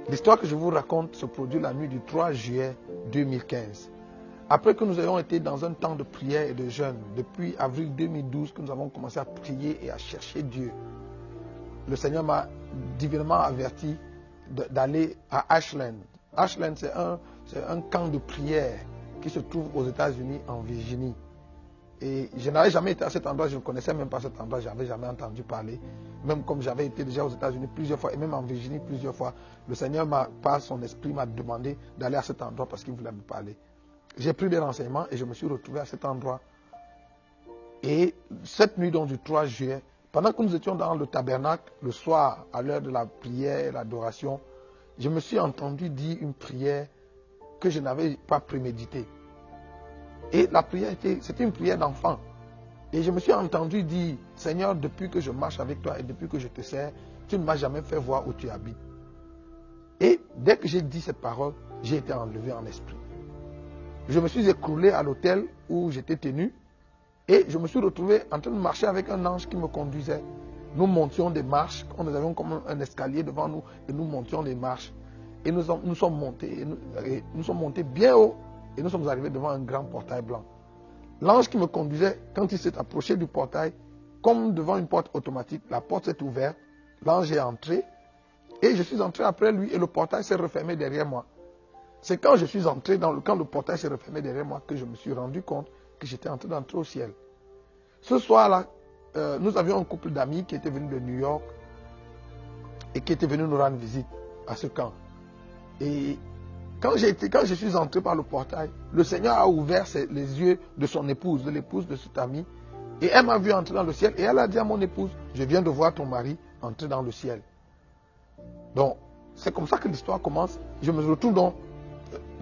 L'histoire que je vous raconte se produit la nuit du 3 juillet 2015. Après que nous ayons été dans un temps de prière et de jeûne, depuis avril 2012 que nous avons commencé à prier et à chercher Dieu, le Seigneur m'a divinement averti d'aller à Ashland. Ashland, c'est un camp de prière qui se trouve aux États-Unis, en Virginie. Et je n'avais jamais été à cet endroit, je ne connaissais même pas cet endroit, je n'avais jamais entendu parler. Même comme j'avais été déjà aux États-Unis plusieurs fois, et même en Virginie plusieurs fois, le Seigneur, par son esprit, m'a demandé d'aller à cet endroit parce qu'il voulait me parler. J'ai pris des renseignements et je me suis retrouvé à cet endroit. Et cette nuit donc, du 3 juillet, pendant que nous étions dans le tabernacle, le soir, à l'heure de la prière et l'adoration, je me suis entendu dire une prière que je n'avais pas préméditée. Et la prière, c'était une prière d'enfant. Et je me suis entendu dire, Seigneur, depuis que je marche avec toi et depuis que je te sers, tu ne m'as jamais fait voir où tu habites. Et dès que j'ai dit cette parole, j'ai été enlevé en esprit. Je me suis écroulé à l'hôtel où j'étais tenu et je me suis retrouvé en train de marcher avec un ange qui me conduisait. Nous montions des marches, nous avions comme un escalier devant nous et nous montions des marches. Et nous sommes montés bien haut et nous sommes arrivés devant un grand portail blanc. L'ange qui me conduisait, quand il s'est approché du portail, comme devant une porte automatique, la porte s'est ouverte, l'ange est entré, et je suis entré après lui, et le portail s'est refermé derrière moi. C'est quand je suis entré, quand le portail s'est refermé derrière moi, que je me suis rendu compte que j'étais en train d'entrer au ciel. Ce soir-là, nous avions un couple d'amis qui était venu de New York, et qui était venu nous rendre visite à ce camp. Et quand je suis entré par le portail, le Seigneur a ouvert les yeux de son épouse, de l'épouse de cet ami. Et elle m'a vu entrer dans le ciel. Et elle a dit à mon épouse, je viens de voir ton mari entrer dans le ciel. Donc, c'est comme ça que l'histoire commence. Je me retrouve donc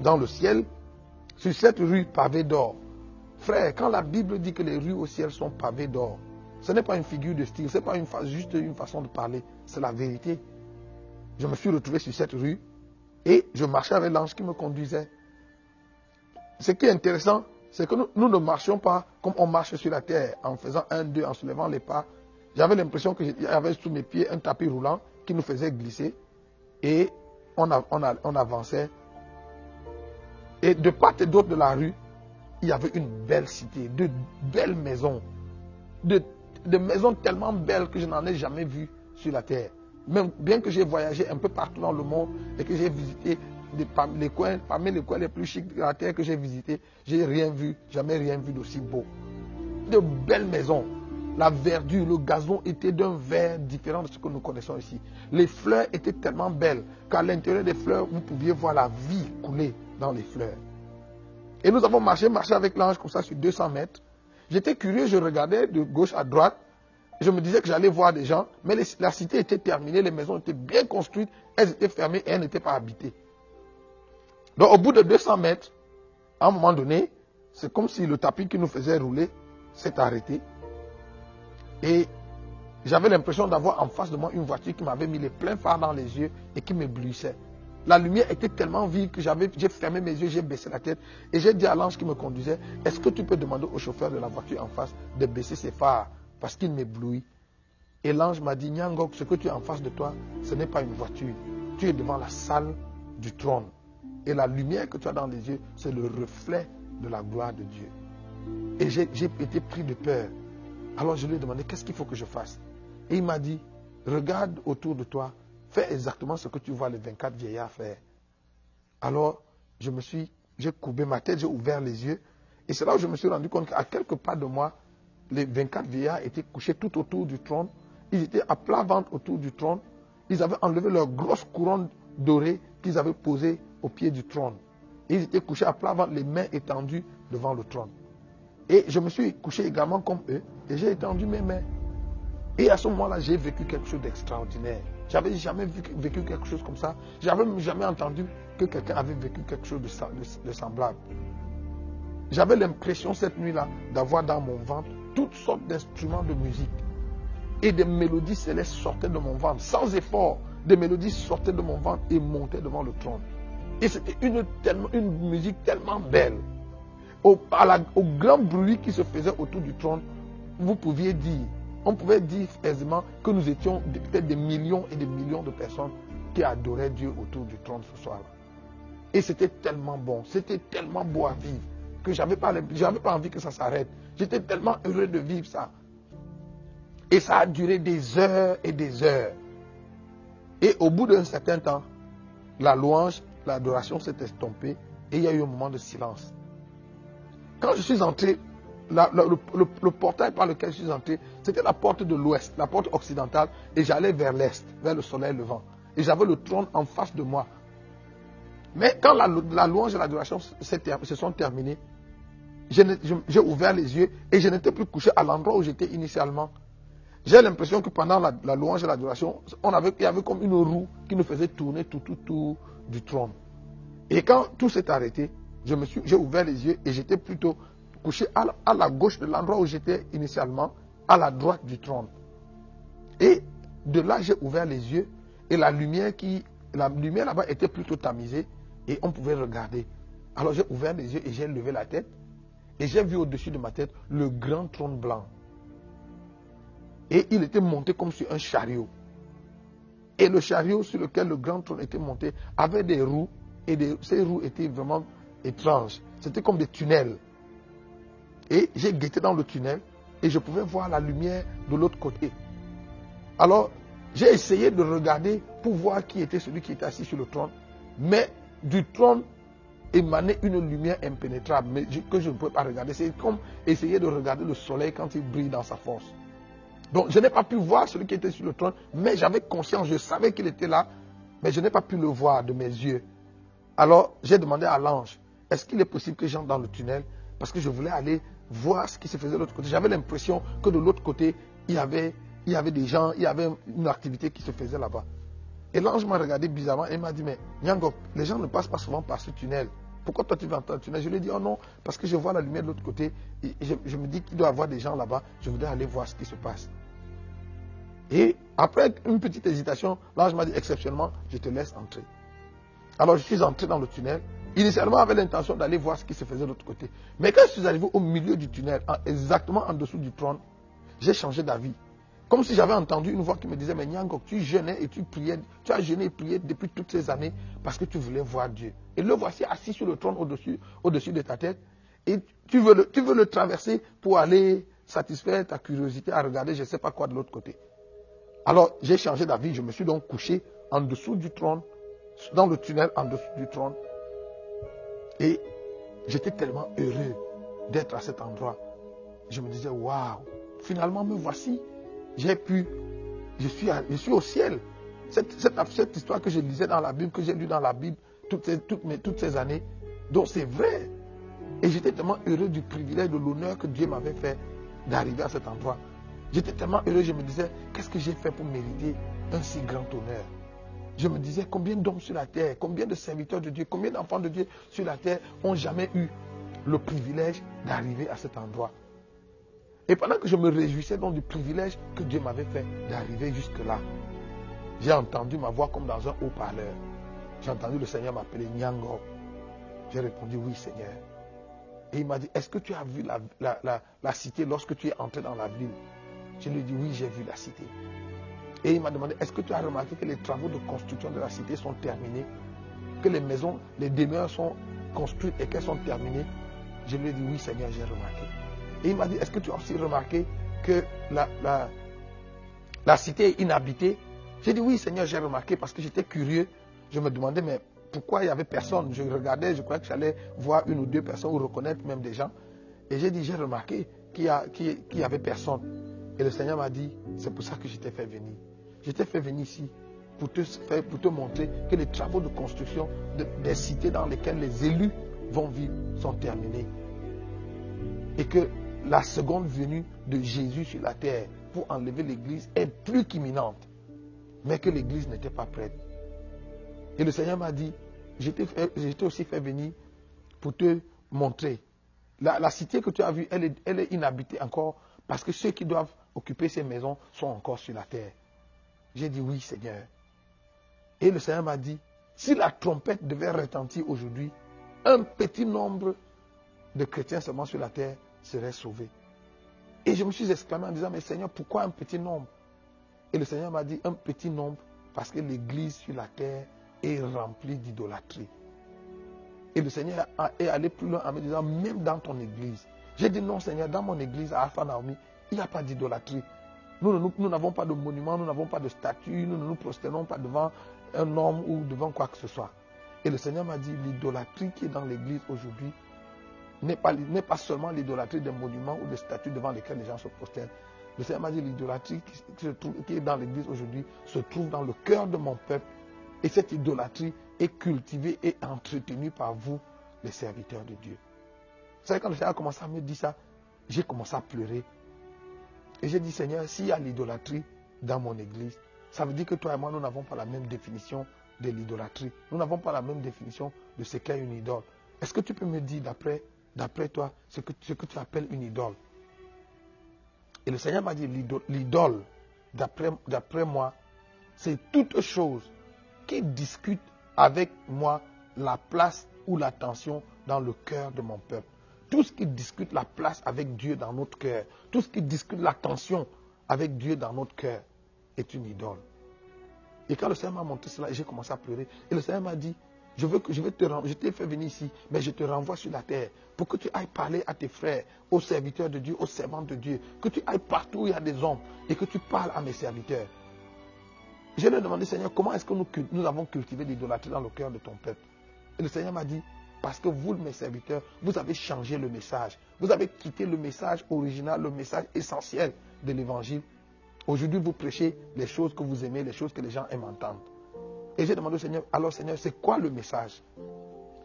dans le ciel, sur cette rue pavée d'or. Frère, quand la Bible dit que les rues au ciel sont pavées d'or, ce n'est pas une figure de style, ce n'est pas juste une façon de parler, c'est la vérité. Je me suis retrouvé sur cette rue. Et je marchais avec l'ange qui me conduisait. Ce qui est intéressant, c'est que nous ne marchions pas comme on marche sur la terre, en faisant 1, 2, en soulevant les pas. J'avais l'impression qu'il y avait sous mes pieds un tapis roulant qui nous faisait glisser. Et on avançait. Et de part et d'autre de la rue, il y avait une belle cité, de belles maisons. De maisons tellement belles que je n'en ai jamais vues sur la terre. Même bien que j'ai voyagé un peu partout dans le monde et que j'ai visité parmi les coins les plus chics de la terre que j'ai visités, j'ai jamais rien vu d'aussi beau. De belles maisons. La verdure, le gazon était d'un vert différent de ce que nous connaissons ici. Les fleurs étaient tellement belles qu'à l'intérieur des fleurs, vous pouviez voir la vie couler dans les fleurs. Et nous avons marché avec l'ange comme ça sur 200 mètres. J'étais curieux, je regardais de gauche à droite. Je me disais que j'allais voir des gens, mais la cité était terminée, les maisons étaient bien construites, elles étaient fermées et elles n'étaient pas habitées. Donc au bout de 200 mètres, à un moment donné, c'est comme si le tapis qui nous faisait rouler s'est arrêté. Et j'avais l'impression d'avoir en face de moi une voiture qui m'avait mis les pleins phares dans les yeux et qui m'éblouissait. La lumière était tellement vive que j'ai fermé mes yeux, j'ai baissé la tête et j'ai dit à l'ange qui me conduisait, est-ce que tu peux demander au chauffeur de la voiture en face de baisser ses phares parce qu'il m'éblouit. Et l'ange m'a dit, Nyangok, ce que tu as en face de toi, ce n'est pas une voiture. Tu es devant la salle du trône. Et la lumière que tu as dans les yeux, c'est le reflet de la gloire de Dieu. Et j'ai été pris de peur. Alors je lui ai demandé, qu'est-ce qu'il faut que je fasse? Et il m'a dit, regarde autour de toi, fais exactement ce que tu vois les 24 vieillards faire. Alors, j'ai courbé ma tête, j'ai ouvert les yeux, et c'est là où je me suis rendu compte qu'à quelque part de moi, les 24 vieillards étaient couchés tout autour du trône, ils étaient à plat ventre autour du trône, ils avaient enlevé leur grosse couronne dorée qu'ils avaient posée au pied du trône. Et ils étaient couchés à plat ventre, les mains étendues devant le trône. Et je me suis couché également comme eux, et j'ai étendu mes mains. Et à ce moment-là, j'ai vécu quelque chose d'extraordinaire. J'avais jamais vécu quelque chose comme ça. J'avais jamais entendu que quelqu'un avait vécu quelque chose de semblable. J'avais l'impression cette nuit-là d'avoir dans mon ventre toutes sortes d'instruments de musique. Et des mélodies célestes sortaient de mon ventre. Sans effort, des mélodies sortaient de mon ventre et montaient devant le trône. Et c'était une musique tellement belle. Au grand bruit qui se faisait autour du trône, on pouvait dire aisément que nous étions peut-être des millions et des millions de personnes qui adoraient Dieu autour du trône ce soir-là. Et c'était tellement bon, c'était tellement beau à vivre que j'avais pas envie que ça s'arrête. J'étais tellement heureux de vivre ça. Et ça a duré des heures et des heures. Et au bout d'un certain temps, la louange, l'adoration s'est estompée et il y a eu un moment de silence. Quand je suis entré, le portail par lequel je suis entré, c'était la porte de l'ouest, la porte occidentale, et j'allais vers l'est, vers le soleil levant. Et j'avais le trône en face de moi. Mais quand la louange et l'adoration se sont terminées, j'ai ouvert les yeux et je n'étais plus couché à l'endroit où j'étais initialement. J'ai l'impression que pendant la louange et l'adoration, il y avait comme une roue qui nous faisait tourner tout du trône. Et quand tout s'est arrêté, j'ai ouvert les yeux et j'étais plutôt couché à la gauche de l'endroit où j'étais initialement, à la droite du trône. Et de là, j'ai ouvert les yeux et la lumière là-bas était plutôt tamisée et on pouvait regarder. Alors j'ai ouvert les yeux et j'ai levé la tête et j'ai vu au-dessus de ma tête le grand trône blanc. Et il était monté comme sur un chariot. Et le chariot sur lequel le grand trône était monté avait des roues et ces roues étaient vraiment étranges. C'était comme des tunnels. Et j'ai guetté dans le tunnel et je pouvais voir la lumière de l'autre côté. Alors, j'ai essayé de regarder pour voir qui était celui qui était assis sur le trône. Mais du trône émanait une lumière impénétrable mais que je ne pouvais pas regarder. C'est comme essayer de regarder le soleil quand il brille dans sa force. Donc, je n'ai pas pu voir celui qui était sur le trône, mais j'avais conscience, je savais qu'il était là, mais je n'ai pas pu le voir de mes yeux. Alors, j'ai demandé à l'ange, est-ce qu'il est possible que j'entre dans le tunnel? Parce que je voulais aller voir ce qui se faisait de l'autre côté. J'avais l'impression que de l'autre côté, il y avait des gens, il y avait une activité qui se faisait là-bas. Et l'ange m'a regardé bizarrement et m'a dit, mais Nyangok, les gens ne passent pas souvent par ce tunnel. Pourquoi toi tu vas entrer dans le tunnel? Je lui ai dit, oh non, parce que je vois la lumière de l'autre côté. Et je me dis qu'il doit y avoir des gens là-bas. Je voudrais aller voir ce qui se passe. Et après une petite hésitation, l'ange m'a dit, exceptionnellement, je te laisse entrer. Alors je suis entré dans le tunnel. Initialement, j'avais l'intention d'aller voir ce qui se faisait de l'autre côté. Mais quand je suis arrivé au milieu du tunnel, exactement en dessous du trône, j'ai changé d'avis. Comme si j'avais entendu une voix qui me disait, mais Nyangok, tu jeûnais et tu priais, tu as jeûné et prié depuis toutes ces années parce que tu voulais voir Dieu. Et le voici assis sur le trône au-dessus de ta tête. Et tu veux le traverser pour aller satisfaire ta curiosité à regarder je ne sais pas quoi de l'autre côté. Alors j'ai changé d'avis, je me suis donc couché en dessous du trône, dans le tunnel en dessous du trône. Et j'étais tellement heureux d'être à cet endroit. Je me disais, waouh, finalement me voici. Je suis au ciel. Cette histoire que je lisais dans la Bible, que j'ai lue dans la Bible toutes ces années, donc c'est vrai. Et j'étais tellement heureux du privilège, de l'honneur que Dieu m'avait fait d'arriver à cet endroit. J'étais tellement heureux, je me disais, qu'est-ce que j'ai fait pour mériter un si grand honneur? Je me disais, combien d'hommes sur la terre, combien de serviteurs de Dieu, combien d'enfants de Dieu sur la terre n'ont jamais eu le privilège d'arriver à cet endroit? Et pendant que je me réjouissais donc du privilège que Dieu m'avait fait d'arriver jusque-là, j'ai entendu ma voix comme dans un haut-parleur. J'ai entendu le Seigneur m'appeler Nyangok. J'ai répondu, oui Seigneur. Et il m'a dit, est-ce que tu as vu la cité lorsque tu es entré dans la ville? Je lui ai dit, oui, j'ai vu la cité. Et il m'a demandé, est-ce que tu as remarqué que les travaux de construction de la cité sont terminés? Que les maisons, les demeures sont construites et qu'elles sont terminées? Je lui ai dit, oui Seigneur, j'ai remarqué. Et il m'a dit, est-ce que tu as aussi remarqué que la cité est inhabitée. J'ai dit oui Seigneur, j'ai remarqué parce que j'étais curieux. Je me demandais mais pourquoi il n'y avait personne. Je regardais, je croyais que j'allais voir une ou deux personnes ou reconnaître même des gens. Et j'ai dit j'ai remarqué qu'il n'y avait personne. Et le Seigneur m'a dit c'est pour ça que je t'ai fait venir. Je t'ai fait venir ici pour te montrer que les travaux de construction des cités dans lesquelles les élus vont vivre sont terminés. Et que la seconde venue de Jésus sur la terre pour enlever l'église est plus qu'imminente. Mais que l'église n'était pas prête. Et le Seigneur m'a dit, je t'ai aussi fait venir pour te montrer. La cité que tu as vue, elle est inhabitée encore parce que ceux qui doivent occuper ces maisons sont encore sur la terre. J'ai dit oui Seigneur. Et le Seigneur m'a dit, si la trompette devait retentir aujourd'hui, un petit nombre de chrétiens seulement sur la terre seraient sauvés. Et je me suis exclamé en disant, mais Seigneur, pourquoi un petit nombre? Et le Seigneur m'a dit, un petit nombre, parce que l'église sur la terre est remplie d'idolâtrie. Et le Seigneur est allé plus loin en me disant, même dans ton église. J'ai dit, non Seigneur, dans mon église, à Alpha Naomi, il n'y a pas d'idolâtrie. Nous n'avons pas de monument, nous n'avons pas de statue, nous ne nous prosternons pas devant un homme ou devant quoi que ce soit. Et le Seigneur m'a dit, l'idolâtrie qui est dans l'église aujourd'hui n'est pas seulement l'idolâtrie des monuments ou des statues devant lesquelles les gens se prosternent. Le Seigneur m'a dit, l'idolâtrie qui est dans l'église aujourd'hui se trouve dans le cœur de mon peuple. Et cette idolâtrie est cultivée et entretenue par vous, les serviteurs de Dieu. Vous savez, quand le Seigneur a commencé à me dire ça, j'ai commencé à pleurer. Et j'ai dit, Seigneur, s'il y a l'idolâtrie dans mon église, ça veut dire que toi et moi, nous n'avons pas la même définition de l'idolâtrie. Nous n'avons pas la même définition de ce qu'est une idole. Est-ce que tu peux me dire, d'après toi, ce que tu appelles une idole? Et le Seigneur m'a dit, l'idole, d'après moi, c'est toute chose qui discute avec moi la place ou l'attention dans le cœur de mon peuple. Tout ce qui discute la place avec Dieu dans notre cœur, tout ce qui discute l'attention avec Dieu dans notre cœur est une idole. Et quand le Seigneur m'a montré cela, j'ai commencé à pleurer. Et le Seigneur m'a dit, je t'ai fait venir ici, mais je te renvoie sur la terre pour que tu ailles parler à tes frères, aux serviteurs de Dieu, aux servants de Dieu, que tu ailles partout où il y a des hommes et que tu parles à mes serviteurs. Je lui ai demandé, Seigneur, comment est-ce que nous avons cultivé l'idolâtrie dans le cœur de ton peuple? Et le Seigneur m'a dit, parce que vous, mes serviteurs, vous avez changé le message. Vous avez quitté le message original, le message essentiel de l'évangile. Aujourd'hui, vous prêchez les choses que vous aimez, les choses que les gens aiment entendre. Et j'ai demandé au Seigneur, alors Seigneur, c'est quoi le message?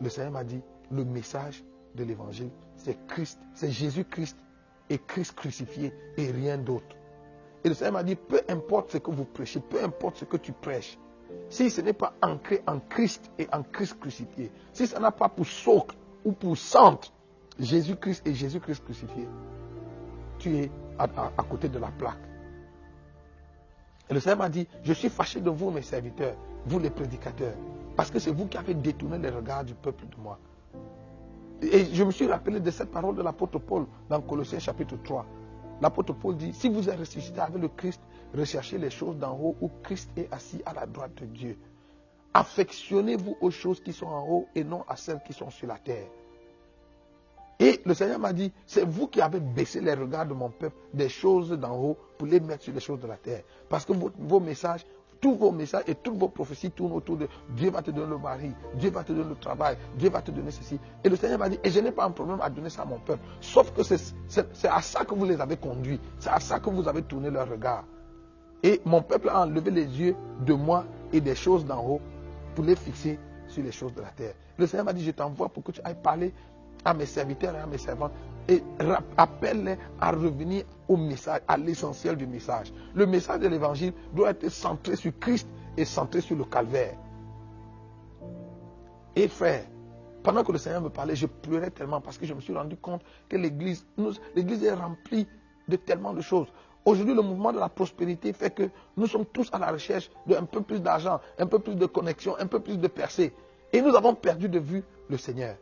Le Seigneur m'a dit, le message de l'évangile, c'est Christ, c'est Jésus-Christ et Christ crucifié et rien d'autre. Et le Seigneur m'a dit, peu importe ce que vous prêchez, peu importe ce que tu prêches, si ce n'est pas ancré en Christ et en Christ crucifié, si ça n'a pas pour socle ou pour centre Jésus-Christ et Jésus-Christ crucifié, tu es à côté de la plaque. Et le Seigneur m'a dit, je suis fâché de vous, mes serviteurs, vous les prédicateurs, parce que c'est vous qui avez détourné les regards du peuple de moi. Et je me suis rappelé de cette parole de l'apôtre Paul dans Colossiens chapitre 3. L'apôtre Paul dit, si vous êtes ressuscité avec le Christ, recherchez les choses d'en haut où Christ est assis à la droite de Dieu. Affectionnez-vous aux choses qui sont en haut et non à celles qui sont sur la terre. Et le Seigneur m'a dit, c'est vous qui avez baissé les regards de mon peuple des choses d'en haut pour les mettre sur les choses de la terre. Parce que vos messages, tous vos messages et toutes vos prophéties tournent autour de Dieu va te donner le mari, Dieu va te donner le travail, Dieu va te donner ceci. Et le Seigneur m'a dit, et je n'ai pas un problème à donner ça à mon peuple. Sauf que c'est à ça que vous les avez conduits. C'est à ça que vous avez tourné leur regard. Et mon peuple a enlevé les yeux de moi et des choses d'en haut pour les fixer sur les choses de la terre. Le Seigneur m'a dit, je t'envoie pour que tu ailles parler à mes serviteurs et à mes servantes et appelle-les à revenir au message, à l'essentiel du message. Le message de l'évangile doit être centré sur Christ et centré sur le calvaire. Et frère, pendant que le Seigneur me parlait, je pleurais tellement parce que je me suis rendu compte que l'église est remplie de tellement de choses. Aujourd'hui, le mouvement de la prospérité fait que nous sommes tous à la recherche d'un peu plus d'argent, un peu plus de connexion, un peu plus de percée. Et nous avons perdu de vue le Seigneur.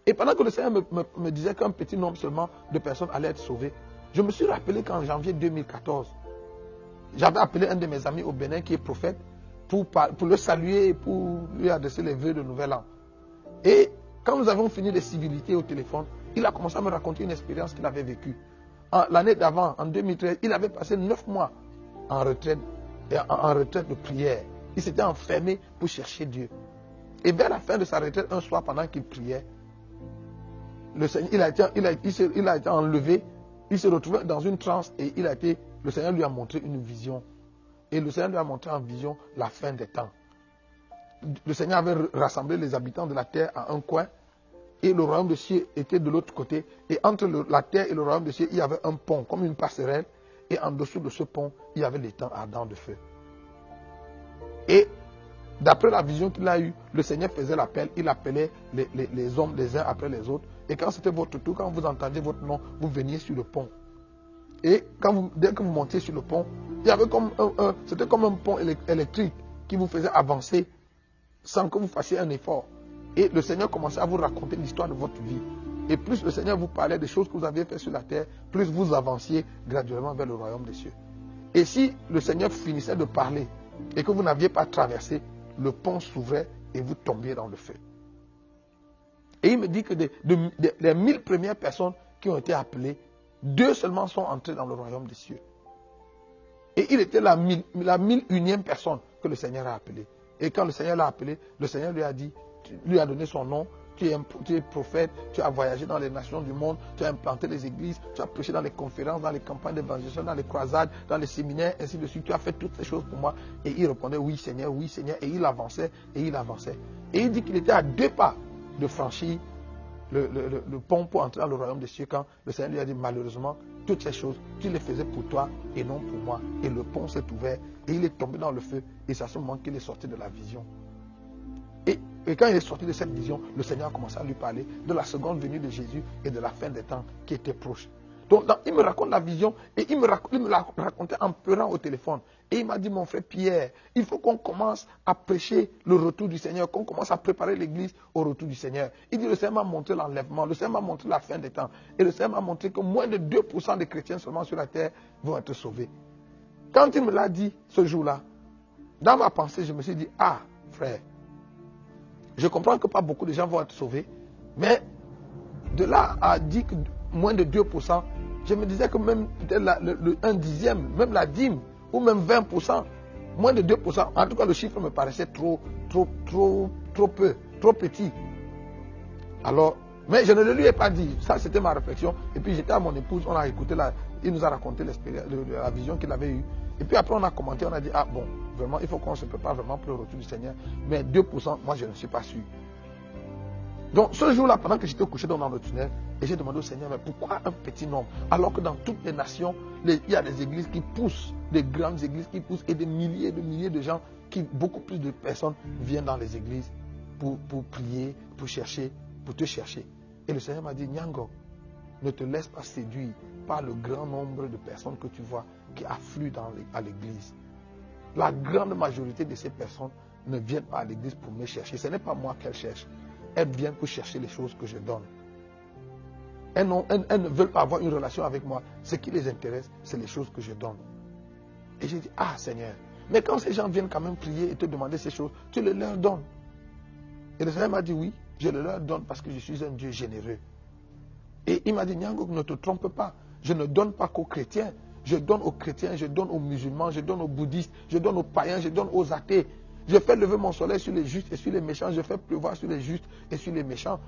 Et pendant que le Seigneur me disait qu'un petit nombre seulement de personnes allaient être sauvées, je me suis rappelé qu'en janvier 2014, j'avais appelé un de mes amis au Bénin qui est prophète pour le saluer et pour lui adresser les vœux de nouvel an. Et quand nous avons fini les civilités au téléphone, il a commencé à me raconter une expérience qu'il avait vécue. l'année d'avant, en 2013, il avait passé 9 mois en retraite de prière. Il s'était enfermé pour chercher Dieu. Et vers la fin de sa retraite, un soir, pendant qu'il priait, le Seigneur, il a été enlevé, il s'est retrouvé dans une transe et le Seigneur lui a montré une vision. Et le Seigneur lui a montré en vision la fin des temps. Le Seigneur avait rassemblé les habitants de la terre à un coin et le royaume des cieux était de l'autre côté. Et entre la terre et le royaume des cieux, il y avait un pont, comme une passerelle. Et en dessous de ce pont, il y avait l'étang ardent de feu. Et d'après la vision qu'il a eue, le Seigneur faisait l'appel, il appelait les hommes les uns après les autres. Et quand c'était votre tour, quand vous entendiez votre nom, vous veniez sur le pont. Et dès que vous montiez sur le pont, il y avait c'était comme un pont électrique qui vous faisait avancer sans que vous fassiez un effort. Et le Seigneur commençait à vous raconter l'histoire de votre vie. Et plus le Seigneur vous parlait des choses que vous aviez faites sur la terre, plus vous avanciez graduellement vers le royaume des cieux. Et si le Seigneur finissait de parler et que vous n'aviez pas traversé, le pont s'ouvrait et vous tombiez dans le feu. Et il me dit que des 1000 premières personnes qui ont été appelées, 2 seulement sont entrées dans le royaume des cieux. Et il était la 1001e personne que le Seigneur a appelée. Et quand le Seigneur l'a appelé, le Seigneur lui a dit, lui a donné son nom, tu es prophète, tu as voyagé dans les nations du monde, tu as implanté les églises, tu as prêché dans les conférences, dans les campagnes d'évangélisation, dans les croisades, dans les séminaires, ainsi de suite. Tu as fait toutes ces choses pour moi. Et il répondait, oui Seigneur, et il avançait, et il avançait. Et il dit qu'il était à 2 pas de franchir le pont pour entrer dans le royaume des cieux quand le Seigneur lui a dit, malheureusement, toutes ces choses, tu les faisais pour toi et non pour moi. Et le pont s'est ouvert et il est tombé dans le feu. Et c'est à ce moment qu'il est sorti de la vision. Et quand il est sorti de cette vision, le Seigneur a commencé à lui parler de la seconde venue de Jésus et de la fin des temps qui était proche. Donc il me raconte la vision et il me l'a raconté en pleurant au téléphone. Et il m'a dit, mon frère Pierre, il faut qu'on commence à prêcher le retour du Seigneur, qu'on commence à préparer l'église au retour du Seigneur. Il dit, le Seigneur m'a montré l'enlèvement, le Seigneur m'a montré la fin des temps. Et le Seigneur m'a montré que moins de 2% des chrétiens seulement sur la terre vont être sauvés. Quand il me l'a dit ce jour-là, dans ma pensée, je me suis dit, ah frère, je comprends que pas beaucoup de gens vont être sauvés, mais de là à dire que moins de 2%, je me disais que même peut-être un dixième, même la dîme, ou même 20%, moins de 2%, en tout cas le chiffre me paraissait trop peu, trop petit. Alors, mais je ne le lui ai pas dit, ça c'était ma réflexion, et puis j'étais à mon épouse, on a écouté, il nous a raconté la vision qu'il avait eue, et puis après on a commenté, on a dit, ah bon, vraiment, il faut qu'on se prépare vraiment pour le retour du Seigneur, mais 2%, moi je ne suis pas sûr. Donc ce jour-là, pendant que j'étais couché dans le tunnel, et j'ai demandé au Seigneur, mais pourquoi un petit nombre? Alors que dans toutes les nations, il y a des églises qui poussent, des grandes églises qui poussent, et des milliers de gens, beaucoup plus de personnes viennent dans les églises pour prier, pour te chercher. Et le Seigneur m'a dit, Nyango, ne te laisse pas séduire par le grand nombre de personnes que tu vois qui affluent à l'église. La grande majorité de ces personnes ne viennent pas à l'église pour me chercher. Ce n'est pas moi qu'elles cherchent. Elles viennent pour chercher les choses que je donne. Elles ne veulent pas avoir une relation avec moi. Ce qui les intéresse, c'est les choses que je donne. Et j'ai dit, ah Seigneur, mais quand ces gens viennent quand même prier et te demander ces choses, tu les leur donnes. Et le Seigneur m'a dit, oui, je les leur donne parce que je suis un Dieu généreux. Et il m'a dit, Nyango, ne te trompe pas. Je ne donne pas qu'aux chrétiens. Je donne aux chrétiens, je donne aux musulmans, je donne aux bouddhistes, je donne aux païens, je donne aux athées. Je fais lever mon soleil sur les justes et sur les méchants. Je fais pleuvoir sur les justes et sur les méchants.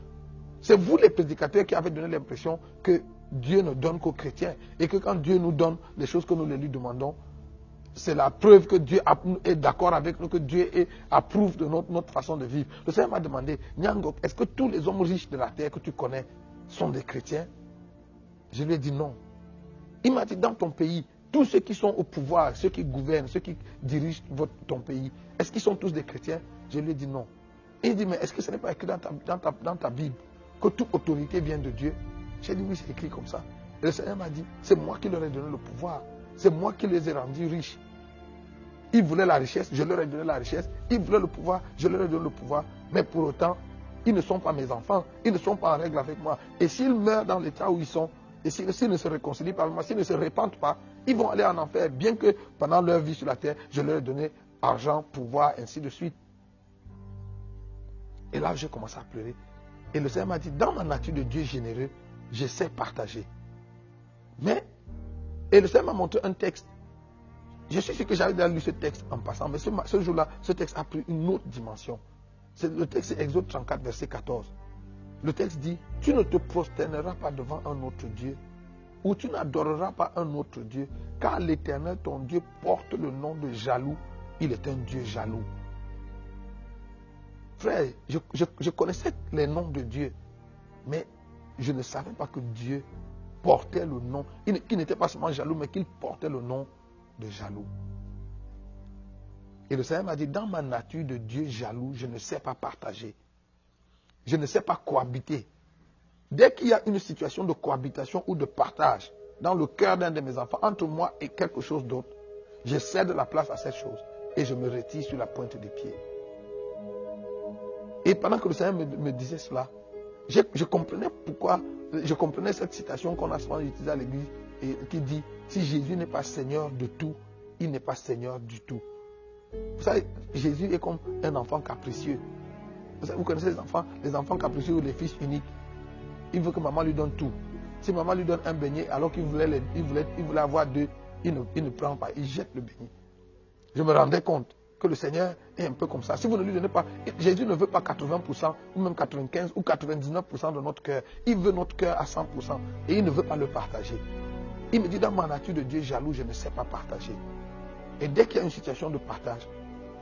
C'est vous les prédicateurs qui avez donné l'impression que Dieu ne donne qu'aux chrétiens. Et que quand Dieu nous donne les choses que nous lui demandons, c'est la preuve que Dieu est d'accord avec nous, que Dieu approuve de notre façon de vivre. Le Seigneur m'a demandé, Nyango, est-ce que tous les hommes riches de la terre que tu connais sont des chrétiens? Je lui ai dit non. Il m'a dit, dans ton pays, tous ceux qui sont au pouvoir, ceux qui gouvernent, ceux qui dirigent ton pays, est-ce qu'ils sont tous des chrétiens? Je lui ai dit non. Et il dit, mais est-ce que ce n'est pas écrit dans ta Bible que toute autorité vient de Dieu? J'ai dit, oui, c'est écrit comme ça. Et le Seigneur m'a dit, c'est moi qui leur ai donné le pouvoir. C'est moi qui les ai rendus riches. Ils voulaient la richesse, je leur ai donné la richesse. Ils voulaient le pouvoir, je leur ai donné le pouvoir. Mais pour autant, ils ne sont pas mes enfants. Ils ne sont pas en règle avec moi. Et s'ils meurent dans l'état où ils sont, et s'ils ne se réconcilient pas avec moi, s'ils ne se répandent pas, ils vont aller en enfer. Bien que pendant leur vie sur la terre, je leur ai donné argent, pouvoir, ainsi de suite. Et là, j'ai commencé à pleurer. Et le Seigneur m'a dit, dans ma nature de Dieu généreux, je sais partager. Mais Et le Seigneur m'a montré un texte. Je suis sûr que j'avais déjà lu ce texte en passant, mais ce jour-là, ce texte a pris une autre dimension. Le texte c'est Exode 34, verset 14. Le texte dit, tu ne te prosterneras pas devant un autre Dieu, ou tu n'adoreras pas un autre Dieu, car l'Éternel, ton Dieu, porte le nom de jaloux. Il est un Dieu jaloux. Frère, je connaissais les noms de Dieu, mais je ne savais pas que Dieu portait le nom, qu'il n'était pas seulement jaloux, mais qu'il portait le nom de jaloux. Et le Seigneur m'a dit, dans ma nature de Dieu jaloux, je ne sais pas partager. Je ne sais pas cohabiter. Dès qu'il y a une situation de cohabitation ou de partage dans le cœur d'un de mes enfants, entre moi et quelque chose d'autre, je cède la place à cette chose et je me retire sur la pointe des pieds. Et pendant que le Seigneur me disait cela, je comprenais pourquoi, je comprenais cette citation qu'on a souvent utilisée à l'église et qui dit, si Jésus n'est pas Seigneur de tout, il n'est pas Seigneur du tout. Vous savez, Jésus est comme un enfant capricieux. Vous connaissez les enfants capricieux ou les fils uniques. Il veut que maman lui donne tout. Si maman lui donne un beignet alors qu'il voulait avoir deux, il ne prend pas, il jette le beignet. Je me rendais compte que le Seigneur est un peu comme ça. Si vous ne lui donnez pas, Jésus ne veut pas 80% ou même 95% ou 99% de notre cœur. Il veut notre cœur à 100% et il ne veut pas le partager. Il me dit, dans ma nature de Dieu jaloux, je ne sais pas partager. Et dès qu'il y a une situation de partage,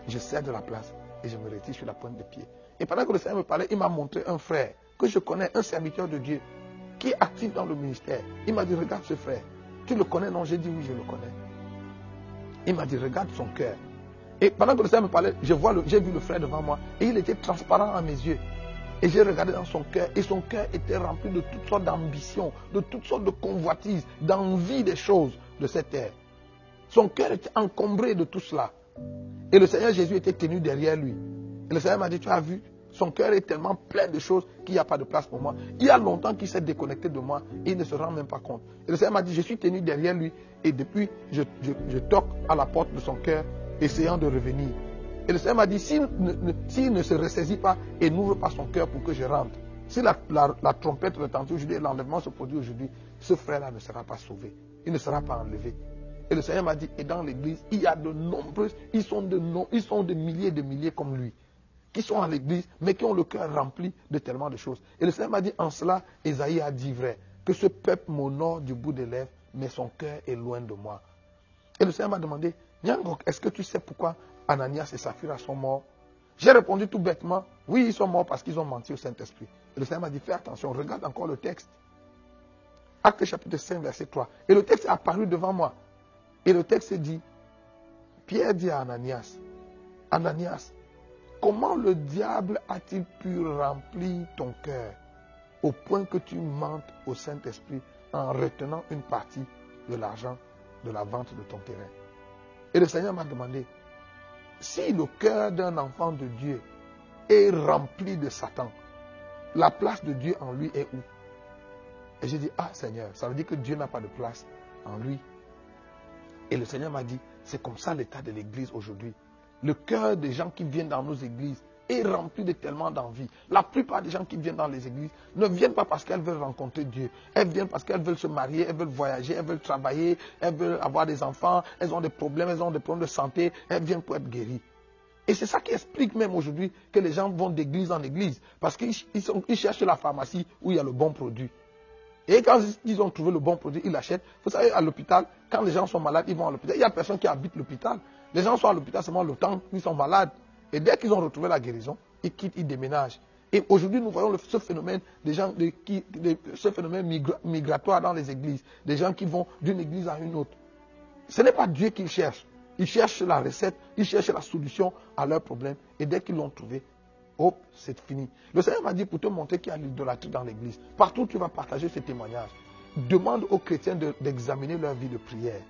je cède la place et je me retire sur la pointe des pieds. Et pendant que le Seigneur me parlait, il m'a montré un frère que je connais, un serviteur de Dieu, qui est actif dans le ministère. Il m'a dit, regarde ce frère. Tu le connais? Non, j'ai dit oui, je le connais. Il m'a dit, regarde son cœur. Et pendant que le Seigneur me parlait, j'ai vu le frère devant moi et il était transparent à mes yeux. Et j'ai regardé dans son cœur et son cœur était rempli de toutes sortes d'ambitions, de toutes sortes de convoitises, d'envie des choses de cette terre. Son cœur était encombré de tout cela. Et le Seigneur Jésus était tenu derrière lui. Et le Seigneur m'a dit, tu as vu, son cœur est tellement plein de choses qu'il n'y a pas de place pour moi. Il y a longtemps qu'il s'est déconnecté de moi et il ne se rend même pas compte. Et le Seigneur m'a dit, je suis tenu derrière lui et depuis, je toque à la porte de son cœur, essayant de revenir. Et le Seigneur m'a dit, s'il ne se ressaisit pas et n'ouvre pas son cœur pour que je rentre, si la trompette retentit aujourd'hui et l'enlèvement se produit aujourd'hui, ce frère-là ne sera pas sauvé. Il ne sera pas enlevé. Et le Seigneur m'a dit, et dans l'église, il y a de nombreuses, ils sont de milliers comme lui, qui sont à l'église, mais qui ont le cœur rempli de tellement de choses. Et le Seigneur m'a dit, en cela, Ésaïe a dit vrai, que ce peuple m'honore du bout des lèvres, mais son cœur est loin de moi. Et le Seigneur m'a demandé, Nyangok, est-ce que tu sais pourquoi Ananias et Saphira sont morts? J'ai répondu tout bêtement, oui, ils sont morts parce qu'ils ont menti au Saint-Esprit. Et le Seigneur m'a dit, fais attention, regarde encore le texte. Acte chapitre 5, verset 3. Et le texte est apparu devant moi. Et le texte dit, Pierre dit à Ananias, Ananias, comment le diable a-t-il pu remplir ton cœur au point que tu mentes au Saint-Esprit en retenant une partie de l'argent de la vente de ton terrain? Et le Seigneur m'a demandé, si le cœur d'un enfant de Dieu est rempli de Satan, la place de Dieu en lui est où? Et j'ai dit, ah Seigneur, ça veut dire que Dieu n'a pas de place en lui. Et le Seigneur m'a dit, c'est comme ça l'état de l'église aujourd'hui. Le cœur des gens qui viennent dans nos églises est rempli de tellement d'envie. La plupart des gens qui viennent dans les églises ne viennent pas parce qu'elles veulent rencontrer Dieu. Elles viennent parce qu'elles veulent se marier, elles veulent voyager, elles veulent travailler, elles veulent avoir des enfants, elles ont des problèmes de santé, elles viennent pour être guéries. Et c'est ça qui explique même aujourd'hui que les gens vont d'église en église. Parce qu'ils cherchent la pharmacie où il y a le bon produit. Et quand ils ont trouvé le bon produit, ils l'achètent. Vous savez, à l'hôpital, quand les gens sont malades, ils vont à l'hôpital. Il n'y a personne qui habite l'hôpital. Les gens sont à l'hôpital seulement le temps qu'ils sont malades. Et dès qu'ils ont retrouvé la guérison, ils quittent, ils déménagent. Et aujourd'hui, nous voyons ce phénomène ce phénomène migratoire dans les églises. Des gens qui vont d'une église à une autre. Ce n'est pas Dieu qu'ils cherchent. Ils cherchent la recette, ils cherchent la solution à leurs problèmes. Et dès qu'ils l'ont trouvé, hop, c'est fini. Le Seigneur m'a dit pour te montrer qu'il y a l'idolâtrie dans l'église. Partout où tu vas partager ce témoignage, demande aux chrétiens d'examiner leur vie de prière.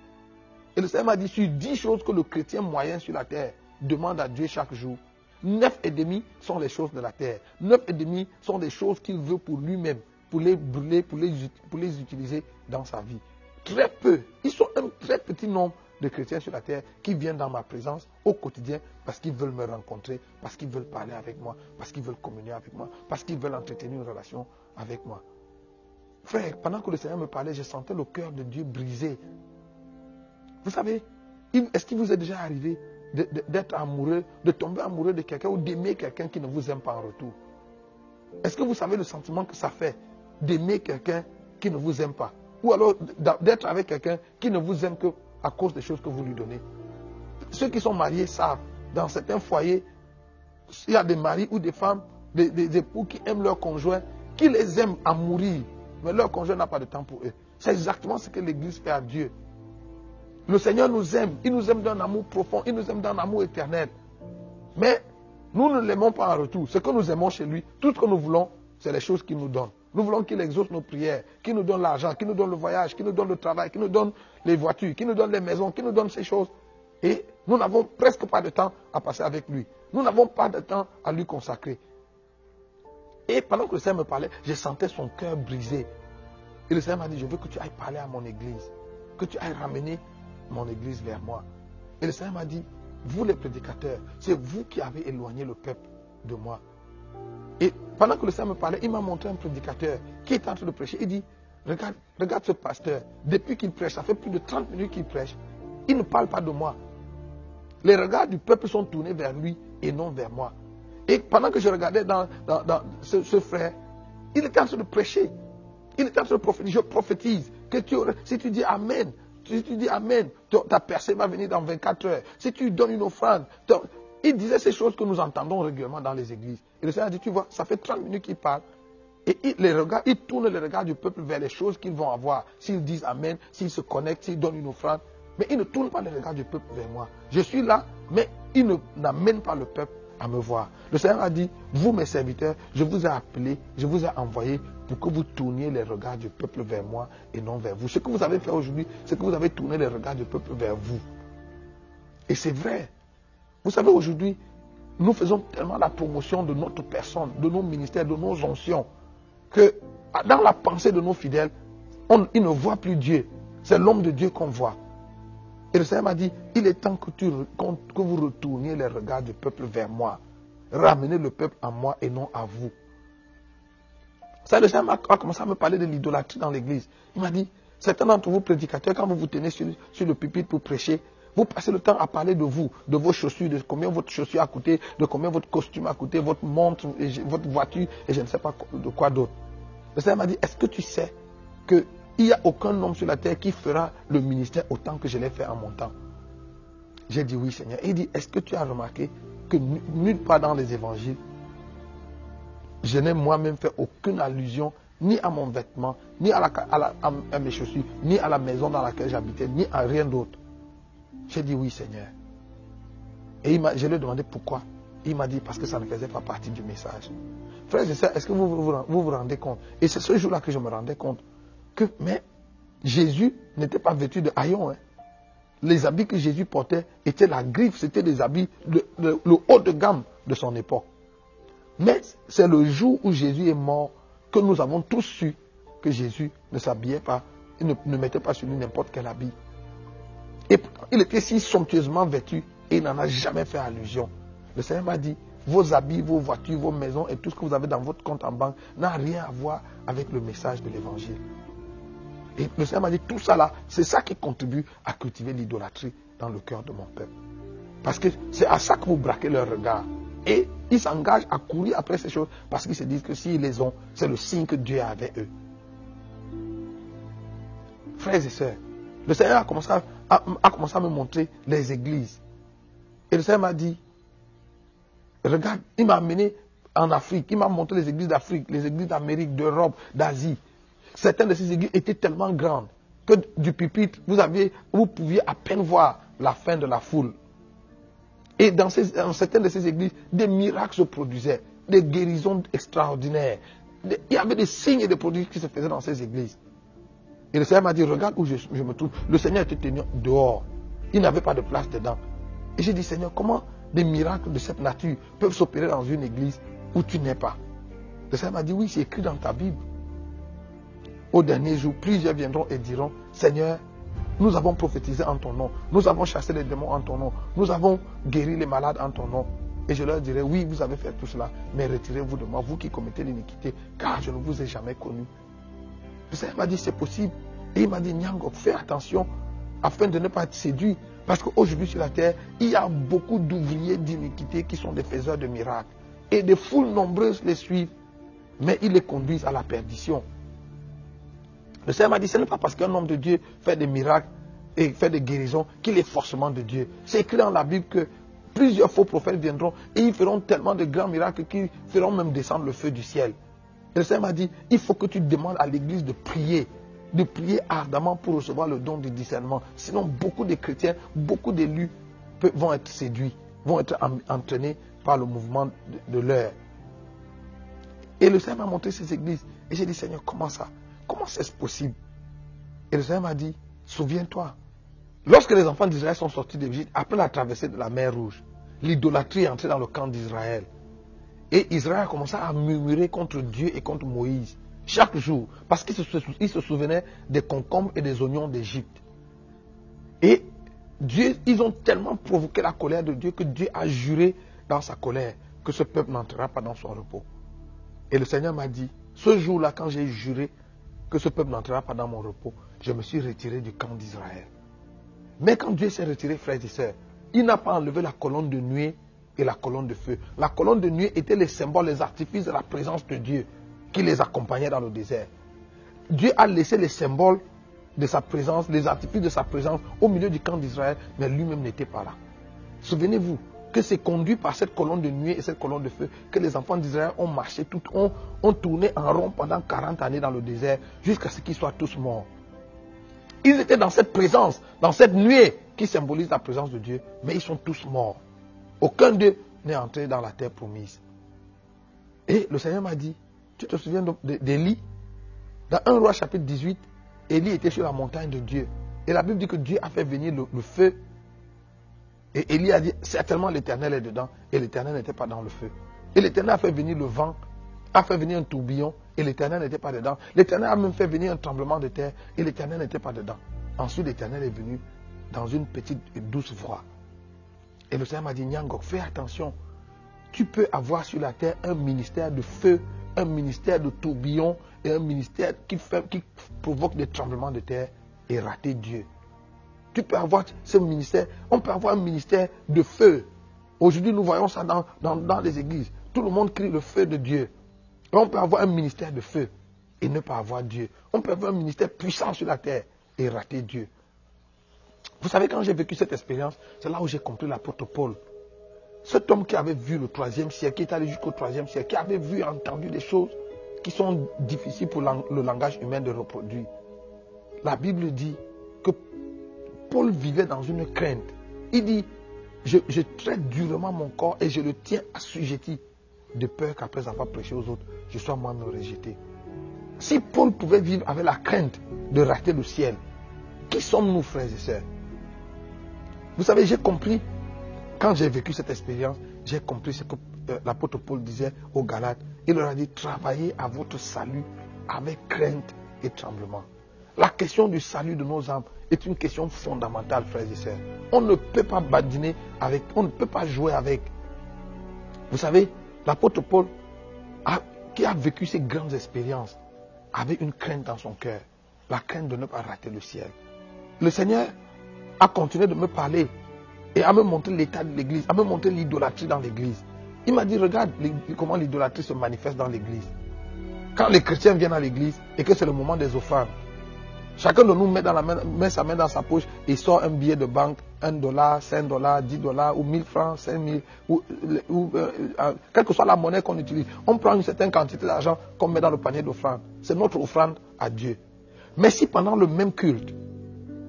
Et le Seigneur m'a dit, sur 10 choses que le chrétien moyen sur la terre demande à Dieu chaque jour, 9,5 sont les choses de la terre. 9,5 sont des choses qu'il veut pour lui-même, pour les brûler, pour les utiliser dans sa vie. Très peu. Ils sont un très petit nombre de chrétiens sur la terre qui viennent dans ma présence au quotidien parce qu'ils veulent me rencontrer, parce qu'ils veulent parler avec moi, parce qu'ils veulent communier avec moi, parce qu'ils veulent entretenir une relation avec moi. Frère, pendant que le Seigneur me parlait, je sentais le cœur de Dieu brisé. Vous savez, est-ce qu'il vous est déjà arrivé d'être amoureux, de tomber amoureux de quelqu'un ou d'aimer quelqu'un qui ne vous aime pas en retour? Est-ce que vous savez le sentiment que ça fait d'aimer quelqu'un qui ne vous aime pas? Ou alors d'être avec quelqu'un qui ne vous aime que à cause des choses que vous lui donnez? Ceux qui sont mariés savent, dans certains foyers, il y a des maris ou des femmes, des époux qui aiment leur conjoint, qui les aiment à mourir, mais leur conjoint n'a pas de temps pour eux. C'est exactement ce que l'Église fait à Dieu. Le Seigneur nous aime, il nous aime d'un amour profond, il nous aime d'un amour éternel. Mais nous ne l'aimons pas en retour. Ce que nous aimons chez lui, tout ce que nous voulons, c'est les choses qu'il nous donne. Nous voulons qu'il exauce nos prières, qu'il nous donne l'argent, qu'il nous donne le voyage, qu'il nous donne le travail, qu'il nous donne les voitures, qu'il nous donne les maisons, qu'il nous donne ces choses. Et nous n'avons presque pas de temps à passer avec lui. Nous n'avons pas de temps à lui consacrer. Et pendant que le Seigneur me parlait, je sentais son cœur brisé. Et le Seigneur m'a dit, je veux que tu ailles parler à mon église, que tu ailles ramener mon église vers moi. Et le Seigneur m'a dit, vous les prédicateurs, c'est vous qui avez éloigné le peuple de moi. Et pendant que le Seigneur me parlait, il m'a montré un prédicateur qui est en train de prêcher. Il dit, regarde ce pasteur, depuis qu'il prêche, ça fait plus de 30 minutes qu'il prêche, il ne parle pas de moi. Les regards du peuple sont tournés vers lui et non vers moi. Et pendant que je regardais dans ce frère, il était en train de prêcher. Il était en train de prophétiser. Je prophétise que si tu dis Amen, ta percée va venir dans 24 heures. Si tu donnes une offrande. Il disait ces choses que nous entendons régulièrement dans les églises. Et le Seigneur a dit, tu vois, ça fait 30 minutes qu'il parle. Et il tourne les regards du peuple vers les choses qu'ils vont avoir. S'ils disent Amen, s'ils se connectent, s'ils donnent une offrande. Mais il ne tourne pas les regards du peuple vers moi. Je suis là, mais il n'amène pas le peuple à me voir. Le Seigneur a dit, vous mes serviteurs, je vous ai appelé, je vous ai envoyé pour que vous tourniez les regards du peuple vers moi et non vers vous. Ce que vous avez fait aujourd'hui, c'est que vous avez tourné les regards du peuple vers vous. Et c'est vrai. Vous savez, aujourd'hui, nous faisons tellement la promotion de notre personne, de nos ministères, de nos onctions, que dans la pensée de nos fidèles, ils ne voient plus Dieu. C'est l'homme de Dieu qu'on voit. Et le Seigneur m'a dit, il est temps que vous retourniez les regards du peuple vers moi. Ramenez le peuple à moi et non à vous. Ça, le Seigneur a commencé à me parler de l'idolâtrie dans l'église. Il m'a dit, certains d'entre vous prédicateurs, quand vous vous tenez sur le pupitre pour prêcher, vous passez le temps à parler de vous, de vos chaussures, de combien votre chaussure a coûté, de combien votre costume a coûté, votre montre, votre voiture, et je ne sais pas de quoi d'autre. Le Seigneur m'a dit, est-ce que tu sais qu'il n'y a aucun homme sur la terre qui fera le ministère autant que je l'ai fait en mon temps? J'ai dit oui, Seigneur. Et il dit, est-ce que tu as remarqué que nulle part dans les évangiles, je n'ai moi-même fait aucune allusion ni à mon vêtement, ni à mes chaussures, ni à la maison dans laquelle j'habitais, ni à rien d'autre. J'ai dit oui, Seigneur. Et je lui ai demandé pourquoi. Il m'a dit parce que ça ne faisait pas partie du message. Frères et sœurs, est-ce que vous vous rendez compte? Et c'est ce jour-là que je me rendais compte mais Jésus n'était pas vêtu de haillons. Les habits que Jésus portait étaient la griffe, c'était des habits, le haut de gamme de son époque. Mais c'est le jour où Jésus est mort que nous avons tous su que Jésus ne s'habillait pas, il ne mettait pas sur lui n'importe quel habit. Et il était si somptueusement vêtu et il n'en a jamais fait allusion. Le Seigneur m'a dit, vos habits, vos voitures, vos maisons et tout ce que vous avez dans votre compte en banque n'a rien à voir avec le message de l'évangile. Et le Seigneur m'a dit, tout ça là, c'est ça qui contribue à cultiver l'idolâtrie dans le cœur de mon peuple. Parce que c'est à ça que vous braquez leur regard. Et ils s'engagent à courir après ces choses parce qu'ils se disent que s'ils les ont, c'est le signe que Dieu a avec eux. Frères et sœurs, le Seigneur a commencé à me montrer les églises. Et le Seigneur m'a dit, regarde, il m'a amené en Afrique, il m'a montré les églises d'Afrique, les églises d'Amérique, d'Europe, d'Asie. Certaines de ces églises étaient tellement grandes que du pupitre, vous pouviez à peine voir la fin de la foule. Et dans certaines de ces églises, des miracles se produisaient, des guérisons extraordinaires. Il y avait des signes et des produits qui se faisaient dans ces églises. Et le Seigneur m'a dit, regarde où je me trouve. Le Seigneur était tenu dehors. Il n'avait pas de place dedans. Et j'ai dit, Seigneur, comment des miracles de cette nature peuvent s'opérer dans une église où tu n'es pas? Le Seigneur m'a dit, oui, c'est écrit dans ta Bible. Au dernier jour, plusieurs viendront et diront, Seigneur, nous avons prophétisé en ton nom. Nous avons chassé les démons en ton nom. Nous avons guéri les malades en ton nom. Et je leur dirai, oui, vous avez fait tout cela, mais retirez-vous de moi, vous qui commettez l'iniquité, car je ne vous ai jamais connu. Le Seigneur m'a dit, c'est possible. Et il m'a dit, Nyango, fais attention afin de ne pas être séduit. Parce qu'aujourd'hui sur la terre, il y a beaucoup d'ouvriers d'iniquité qui sont des faiseurs de miracles. Et des foules nombreuses les suivent, mais ils les conduisent à la perdition. Le Seigneur m'a dit, ce n'est pas parce qu'un homme de Dieu fait des miracles et fait des guérisons qu'il est forcément de Dieu. C'est écrit dans la Bible que plusieurs faux prophètes viendront et ils feront tellement de grands miracles qu'ils feront même descendre le feu du ciel. Et le Seigneur m'a dit, il faut que tu demandes à l'église de prier ardemment pour recevoir le don du discernement. Sinon, beaucoup de chrétiens, beaucoup d'élus vont être séduits, vont être entraînés par le mouvement de l'heure. Et le Seigneur m'a montré ces églises. Et j'ai dit, Seigneur, comment ça? Comment c'est possible? Et le Seigneur m'a dit, souviens-toi, lorsque les enfants d'Israël sont sortis d'Égypte, après la traversée de la mer Rouge, l'idolâtrie est entrée dans le camp d'Israël. Et Israël a commencé à murmurer contre Dieu et contre Moïse chaque jour, parce qu'ils se souvenaient des concombres et des oignons d'Égypte. Et ils ont tellement provoqué la colère de Dieu que Dieu a juré dans sa colère que ce peuple n'entrera pas dans son repos. Et le Seigneur m'a dit, ce jour-là, quand j'ai juré que ce peuple n'entrera pas dans mon repos, je me suis retiré du camp d'Israël. Mais quand Dieu s'est retiré, frères et sœurs, il n'a pas enlevé la colonne de nuée et la colonne de feu. La colonne de nuée était les symboles, les artifices de la présence de Dieu qui les accompagnait dans le désert. Dieu a laissé les symboles de sa présence, les artifices de sa présence au milieu du camp d'Israël, mais lui-même n'était pas là. Souvenez-vous que c'est conduit par cette colonne de nuée et cette colonne de feu que les enfants d'Israël ont marché, ont tourné en rond pendant 40 années dans le désert jusqu'à ce qu'ils soient tous morts. Ils étaient dans cette présence, dans cette nuée qui symbolise la présence de Dieu, mais ils sont tous morts. Aucun d'eux n'est entré dans la terre promise. Et le Seigneur m'a dit, tu te souviens d'Élie? Dans 1 Roi chapitre 18, Élie était sur la montagne de Dieu. Et la Bible dit que Dieu a fait venir le feu. Et Élie a dit, certainement l'Éternel est dedans. Et l'Éternel n'était pas dans le feu. Et l'Éternel a fait venir le vent, a fait venir un tourbillon. Et l'Éternel n'était pas dedans. L'Éternel a même fait venir un tremblement de terre. Et l'Éternel n'était pas dedans. Ensuite, l'Éternel est venu dans une petite et douce voix. Et le Seigneur m'a dit, Nyangok, fais attention. Tu peux avoir sur la terre un ministère de feu, un ministère de tourbillon et un ministère qui provoque des tremblements de terre et rater Dieu. Tu peux avoir ce ministère, on peut avoir un ministère de feu. Aujourd'hui, nous voyons ça dans les églises. Tout le monde crie le feu de Dieu. Et on peut avoir un ministère de feu et ne pas avoir Dieu. On peut avoir un ministère puissant sur la terre et rater Dieu. Vous savez, quand j'ai vécu cette expérience, c'est là où j'ai compris l'apôtre Paul. Cet homme qui avait vu le 3e siècle, qui est allé jusqu'au 3e siècle, qui avait vu et entendu des choses qui sont difficiles pour le langage humain de reproduire. La Bible dit que Paul vivait dans une crainte. Il dit, je traite durement mon corps et je le tiens assujetti, de peur qu'après avoir prêché aux autres, je sois moi-même rejeté. Si Paul pouvait vivre avec la crainte de rater le ciel, qui sommes-nous, frères et sœurs? Vous savez, j'ai compris, quand j'ai vécu cette expérience, j'ai compris ce que l'apôtre Paul disait aux Galates. Il leur a dit, travaillez à votre salut avec crainte et tremblement. La question du salut de nos âmes est une question fondamentale, frères et sœurs. On ne peut pas badiner avec, on ne peut pas jouer avec. Vous savez, l'apôtre Paul, qui a vécu ces grandes expériences, avait une crainte dans son cœur. La crainte de ne pas rater le ciel. Le Seigneur a continué de me parler et à me montrer l'état de l'église, à me montrer l'idolâtrie dans l'église. Il m'a dit, regarde comment l'idolâtrie se manifeste dans l'église. Quand les chrétiens viennent à l'église et que c'est le moment des offrandes, chacun de nous met sa main dans sa poche et sort un billet de banque, $1, $5, $10 ou 1000 francs, 5000, quelle que soit la monnaie qu'on utilise. On prend une certaine quantité d'argent qu'on met dans le panier d'offrande. C'est notre offrande à Dieu. Mais si pendant le même culte,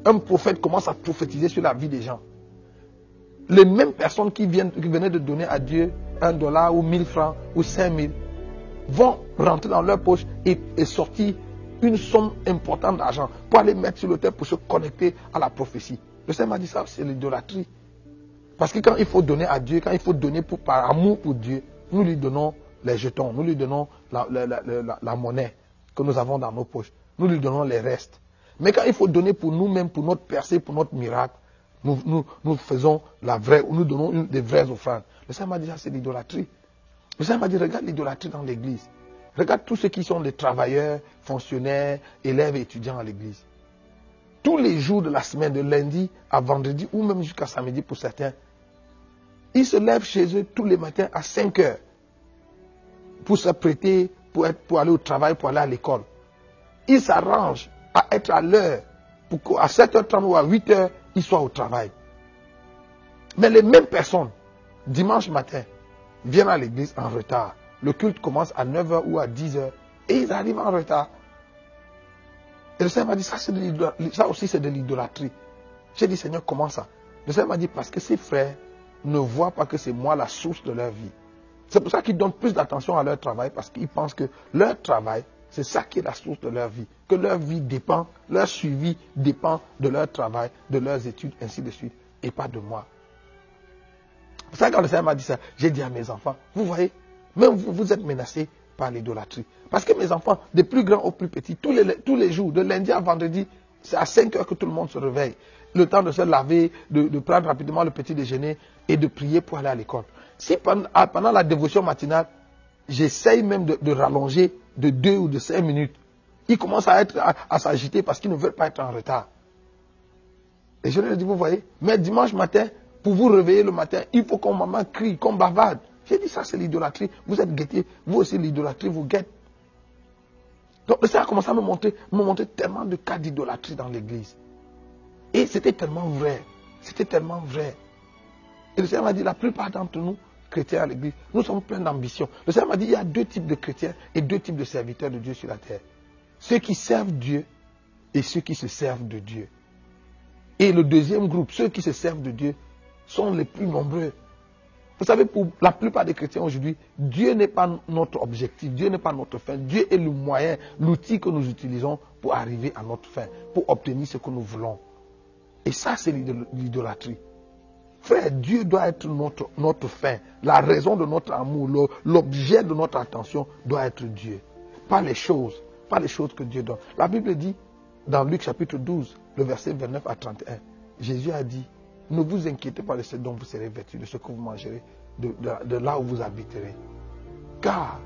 un prophète commence à prophétiser sur la vie des gens, les mêmes personnes qui venaient de donner à Dieu $1 ou 1000 francs ou 5000 vont rentrer dans leur poche et sortir une somme importante d'argent pour aller mettre sur le terre pour se connecter à la prophétie. Le Seigneur m'a dit ça, c'est l'idolâtrie. Parce que quand il faut donner à Dieu, quand il faut donner par amour pour Dieu, nous lui donnons les jetons, nous lui donnons la monnaie que nous avons dans nos poches, nous lui donnons les restes. Mais quand il faut donner pour nous-mêmes, pour notre percée, pour notre miracle, nous faisons nous donnons des vraies offrandes. Le Seigneur m'a dit ça, c'est l'idolâtrie. Le Seigneur m'a dit, regarde l'idolâtrie dans l'église. Regarde tous ceux qui sont des travailleurs, fonctionnaires, élèves et étudiants à l'église. tous les jours de la semaine, de lundi à vendredi, ou même jusqu'à samedi pour certains, ils se lèvent chez eux tous les matins à 5 heures pour s'apprêter, pour aller au travail, pour aller à l'école. Ils s'arrangent à être à l'heure pour qu'à 7h30 ou à 8h, ils soient au travail. Mais les mêmes personnes, dimanche matin, viennent à l'église en retard. Le culte commence à 9h ou à 10h et ils arrivent en retard. Et le Seigneur m'a dit, ça aussi c'est de l'idolâtrie. J'ai dit, Seigneur, comment ça? Le Seigneur m'a dit, parce que ces frères ne voient pas que c'est moi la source de leur vie. C'est pour ça qu'ils donnent plus d'attention à leur travail, parce qu'ils pensent que leur travail, c'est ça qui est la source de leur vie. Que leur vie dépend, leur suivi dépend de leur travail, de leurs études, ainsi de suite, et pas de moi. C'est pour ça que quand le Seigneur m'a dit ça, j'ai dit à mes enfants, vous voyez, même vous êtes menacés par l'idolâtrie. Parce que mes enfants, des plus grands aux plus petits, tous les jours, de lundi à vendredi, c'est à 5 heures que tout le monde se réveille. Le temps de se laver, de prendre rapidement le petit déjeuner et de prier pour aller à l'école. Si pendant la dévotion matinale, j'essaye même de rallonger de 2 ou de 5 minutes, ils commencent à s'agiter parce qu'ils ne veulent pas être en retard. Et je leur dis, vous voyez, mais dimanche matin, pour vous réveiller le matin, il faut qu'on maman crie, qu'on bavarde. J'ai dit, ça c'est l'idolâtrie. Vous êtes guettés, vous aussi l'idolâtrie vous guette. Donc le Seigneur a commencé à me montrer tellement de cas d'idolâtrie dans l'église. Et c'était tellement vrai. C'était tellement vrai. Et le Seigneur m'a dit, la plupart d'entre nous, chrétiens à l'église, nous sommes pleins d'ambition. Le Seigneur m'a dit, il y a 2 types de chrétiens et 2 types de serviteurs de Dieu sur la terre. Ceux qui servent Dieu et ceux qui se servent de Dieu. Et le deuxième groupe, ceux qui se servent de Dieu, sont les plus nombreux. Vous savez, pour la plupart des chrétiens aujourd'hui, Dieu n'est pas notre objectif, Dieu n'est pas notre fin. Dieu est le moyen, l'outil que nous utilisons pour arriver à notre fin, pour obtenir ce que nous voulons. Et ça, c'est l'idolâtrie. Frère, Dieu doit être notre fin. La raison de notre amour, l'objet de notre attention doit être Dieu. Pas les choses que Dieu donne. La Bible dit, dans Luc chapitre 12, le verset 29 à 31, Jésus a dit, ne vous inquiétez pas de ce dont vous serez vêtus, de ce que vous mangerez, de là où vous habiterez. Car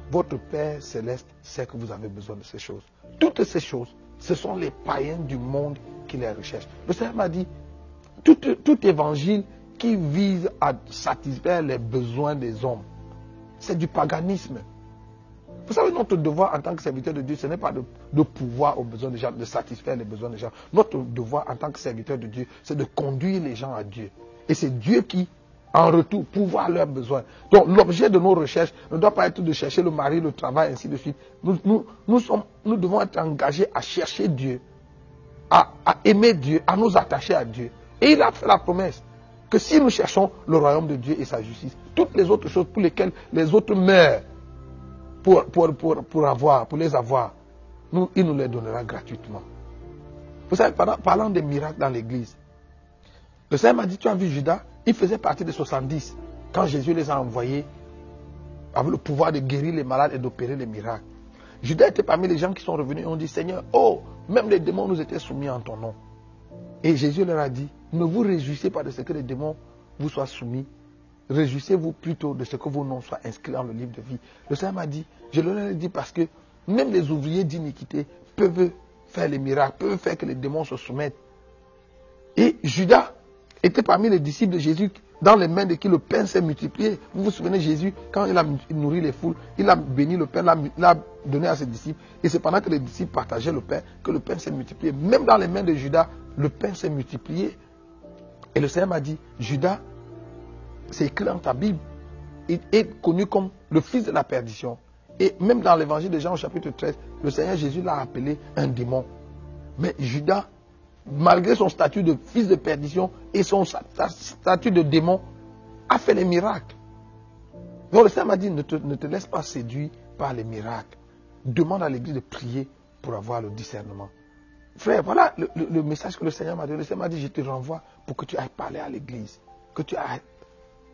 votre Père céleste sait que vous avez besoin de ces choses. Toutes ces choses, ce sont les païens du monde qui les recherchent. Le Seigneur m'a dit, tout évangile qui vise à satisfaire les besoins des hommes, c'est du paganisme. Vous savez, notre devoir en tant que serviteur de Dieu, ce n'est pas de pouvoir aux besoins des gens, de satisfaire les besoins des gens. Notre devoir en tant que serviteur de Dieu, c'est de conduire les gens à Dieu. Et c'est Dieu qui, en retour, pourvoit leurs besoins. Donc l'objet de nos recherches ne doit pas être de chercher le mari, le travail, ainsi de suite. Nous devons être engagés à chercher Dieu, à aimer Dieu, à nous attacher à Dieu. Et il a fait la promesse que si nous cherchons le royaume de Dieu et sa justice, toutes les autres choses pour lesquelles les autres meurent, pour les avoir, il nous les donnera gratuitement. Vous savez, parlant des miracles dans l'église, le Seigneur m'a dit, tu as vu Judas, il faisait partie des 70 quand Jésus les a envoyés avec le pouvoir de guérir les malades et d'opérer les miracles. Judas était parmi les gens qui sont revenus et ont dit, Seigneur, oh, même les démons nous étaient soumis en ton nom. Et Jésus leur a dit, ne vous réjouissez pas de ce que les démons vous soient soumis. Réjouissez-vous plutôt de ce que vos noms soient inscrits dans le livre de vie. Le Seigneur m'a dit, je leur ai dit parce que même les ouvriers d'iniquité peuvent faire les miracles, peuvent faire que les démons se soumettent. Et Judas était parmi les disciples de Jésus, dans les mains de qui le pain s'est multiplié. Vous vous souvenez, Jésus, quand il a nourri les foules, il a béni le pain, l'a donné à ses disciples. Et c'est pendant que les disciples partageaient le pain que le pain s'est multiplié. Même dans les mains de Judas, le pain s'est multiplié. Et le Seigneur m'a dit, Judas, c'est écrit dans ta Bible, il est connu comme le fils de la perdition. Et même dans l'évangile de Jean au chapitre 13, le Seigneur Jésus l'a appelé un démon. Mais Judas, malgré son statut de fils de perdition et son statut de démon, a fait les miracles. Donc le Seigneur m'a dit, ne te laisse pas séduire par les miracles. Demande à l'église de prier pour avoir le discernement. Frère, voilà le message que le Seigneur m'a donné. Le Seigneur m'a dit, je te renvoie pour que tu ailles parler à l'église. Que tu ailles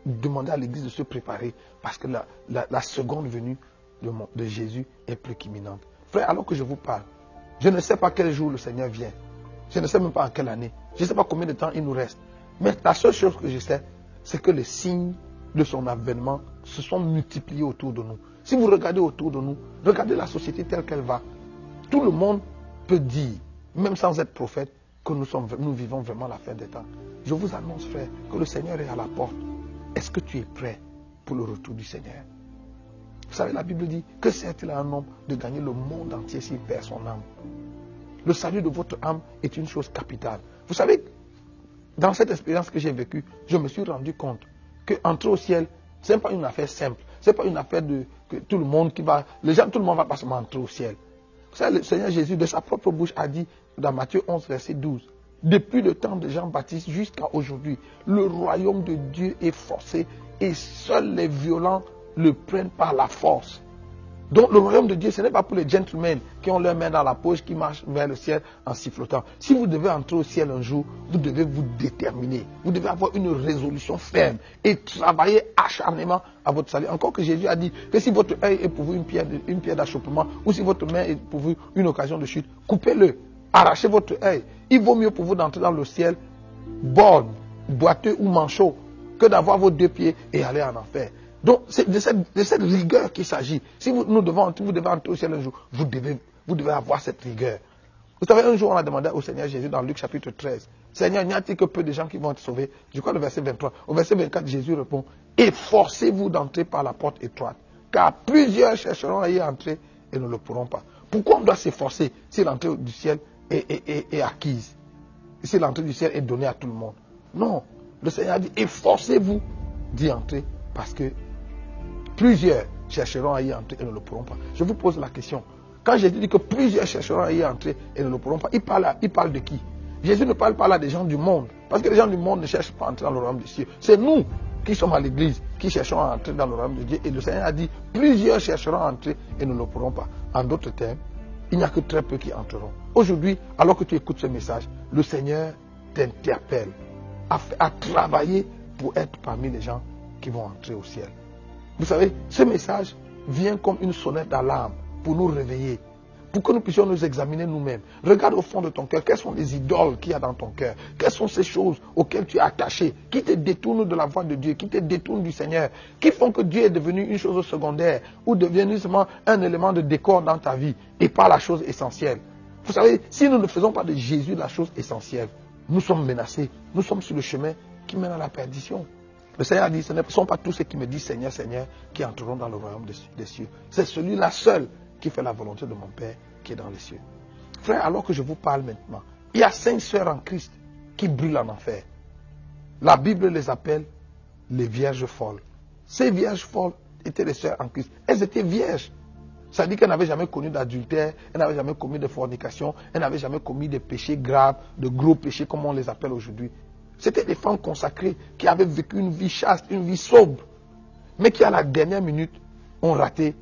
demander à l'église de se préparer parce que la seconde venue de Jésus est plus qu'imminente. Frère, alors que je vous parle, je ne sais pas quel jour le Seigneur vient. Je ne sais même pas en quelle année. Je ne sais pas combien de temps il nous reste. Mais la seule chose que je sais, c'est que les signes de son avènement se sont multipliés autour de nous. Si vous regardez autour de nous, regardez la société telle qu'elle va. Tout le monde peut dire, même sans être prophète, que nous vivons vraiment la fin des temps. Je vous annonce, frère, que le Seigneur est à la porte. Est-ce que tu es prêt pour le retour du Seigneur? Vous savez, la Bible dit que sert-il à un homme de gagner le monde entier s'il perd son âme? Le salut de votre âme est une chose capitale. Vous savez, dans cette expérience que j'ai vécue, je me suis rendu compte qu'entrer au ciel, ce n'est pas une affaire simple. Ce n'est pas une affaire que tout le monde tout le monde va pas seulement entrer au ciel. Vous savez, le Seigneur Jésus, de sa propre bouche, a dit dans Matthieu 11, verset 12, depuis le temps de Jean-Baptiste jusqu'à aujourd'hui, le royaume de Dieu est forcé et seuls les violents le prennent par la force. Donc le royaume de Dieu, ce n'est pas pour les gentlemen qui ont leurs mains dans la poche, qui marchent vers le ciel en sifflotant. Si vous devez entrer au ciel un jour, vous devez vous déterminer. Vous devez avoir une résolution ferme et travailler acharnement à votre salut. Encore que Jésus a dit que si votre œil est pour vous une pierre d'achoppement, ou si votre main est pour vous une occasion de chute, coupez-le, arrachez votre œil. Il vaut mieux pour vous d'entrer dans le ciel borgne, boiteux ou manchot, que d'avoir vos deux pieds et aller en enfer. Donc, c'est de cette rigueur qu'il s'agit. Si vous devez entrer au ciel un jour, vous devez avoir cette rigueur. Vous savez, un jour, on a demandé au Seigneur Jésus dans Luc chapitre 13, Seigneur, n'y a-t-il que peu de gens qui vont être sauvés? Je crois le verset 23. Au verset 24, Jésus répond, efforcez-vous d'entrer par la porte étroite, car plusieurs chercheront à y entrer et ne le pourront pas. Pourquoi on doit s'efforcer si l'entrée du ciel est acquise? Si l'entrée du ciel est donnée à tout le monde? Non. Le Seigneur a dit, efforcez-vous d'y entrer, parce que plusieurs chercheront à y entrer et ne le pourront pas. Je vous pose la question. Quand Jésus dit que plusieurs chercheront à y entrer et ne le pourront pas, il parle de qui? Jésus ne parle pas là des gens du monde. Parce que les gens du monde ne cherchent pas à entrer dans le royaume des cieux. C'est nous qui sommes à l'église qui cherchons à entrer dans le royaume de Dieu. Et le Seigneur a dit, plusieurs chercheront à entrer et ne le pourront pas. En d'autres termes, il n'y a que très peu qui entreront. Aujourd'hui, alors que tu écoutes ce message, le Seigneur t'interpelle à travailler pour être parmi les gens qui vont entrer au ciel. Vous savez, ce message vient comme une sonnette d'alarme pour nous réveiller, pour que nous puissions nous examiner nous-mêmes. Regarde au fond de ton cœur, quelles sont les idoles qu'il y a dans ton cœur? Quelles sont ces choses auxquelles tu es attaché, qui te détournent de la voie de Dieu, qui te détournent du Seigneur, qui font que Dieu est devenu une chose secondaire ou devenu seulement un élément de décor dans ta vie et pas la chose essentielle. Vous savez, si nous ne faisons pas de Jésus la chose essentielle, nous sommes menacés, nous sommes sur le chemin qui mène à la perdition. Le Seigneur a dit, ce ne sont pas tous ceux qui me disent Seigneur, Seigneur, qui entreront dans le royaume des cieux. C'est celui-là seul qui fait la volonté de mon Père qui est dans les cieux. Frère, alors que je vous parle maintenant, il y a 5 sœurs en Christ qui brûlent en enfer. La Bible les appelle les vierges folles. Ces vierges folles étaient les sœurs en Christ. Elles étaient vierges. Ça dit qu'elles n'avaient jamais connu d'adultère, elles n'avaient jamais commis de fornication, elles n'avaient jamais commis de péchés graves, de gros péchés comme on les appelle aujourd'hui. C'était des femmes consacrées qui avaient vécu une vie chaste, une vie sobre, mais qui à la dernière minute ont raté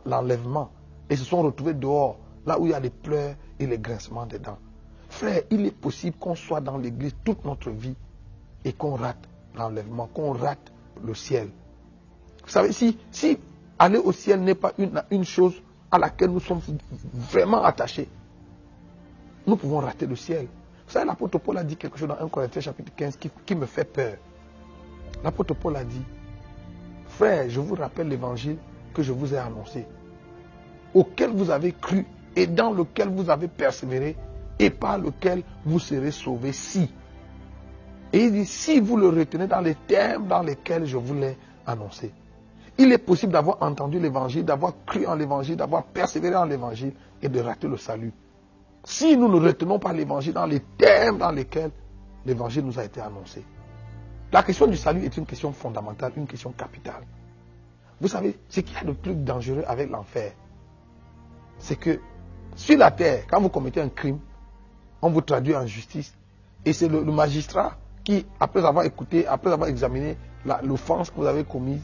l'enlèvement et se sont retrouvées dehors, là où il y a les pleurs et les grincements des dents. Frère, il est possible qu'on soit dans l'église toute notre vie et qu'on rate l'enlèvement, qu'on rate le ciel. Vous savez, si aller au ciel n'est pas une chose à laquelle nous sommes vraiment attachés, nous pouvons rater le ciel. Vous savez, l'apôtre Paul a dit quelque chose dans 1 Corinthiens chapitre 15 qui me fait peur. L'apôtre Paul a dit, frère, je vous rappelle l'évangile que je vous ai annoncé, auquel vous avez cru et dans lequel vous avez persévéré et par lequel vous serez sauvés si. Et il dit, si vous le retenez dans les termes dans lesquels je vous l'ai annoncé. Il est possible d'avoir entendu l'évangile, d'avoir cru en l'évangile, d'avoir persévéré en l'évangile et de rater le salut. Si nous ne retenons pas l'évangile dans les termes dans lesquels l'évangile nous a été annoncé. La question du salut est une question fondamentale, une question capitale. Vous savez, ce qu'il y a de plus dangereux avec l'enfer, c'est que sur la terre, quand vous commettez un crime, on vous traduit en justice. Et c'est le magistrat qui, après avoir écouté, après avoir examiné l'offense que vous avez commise,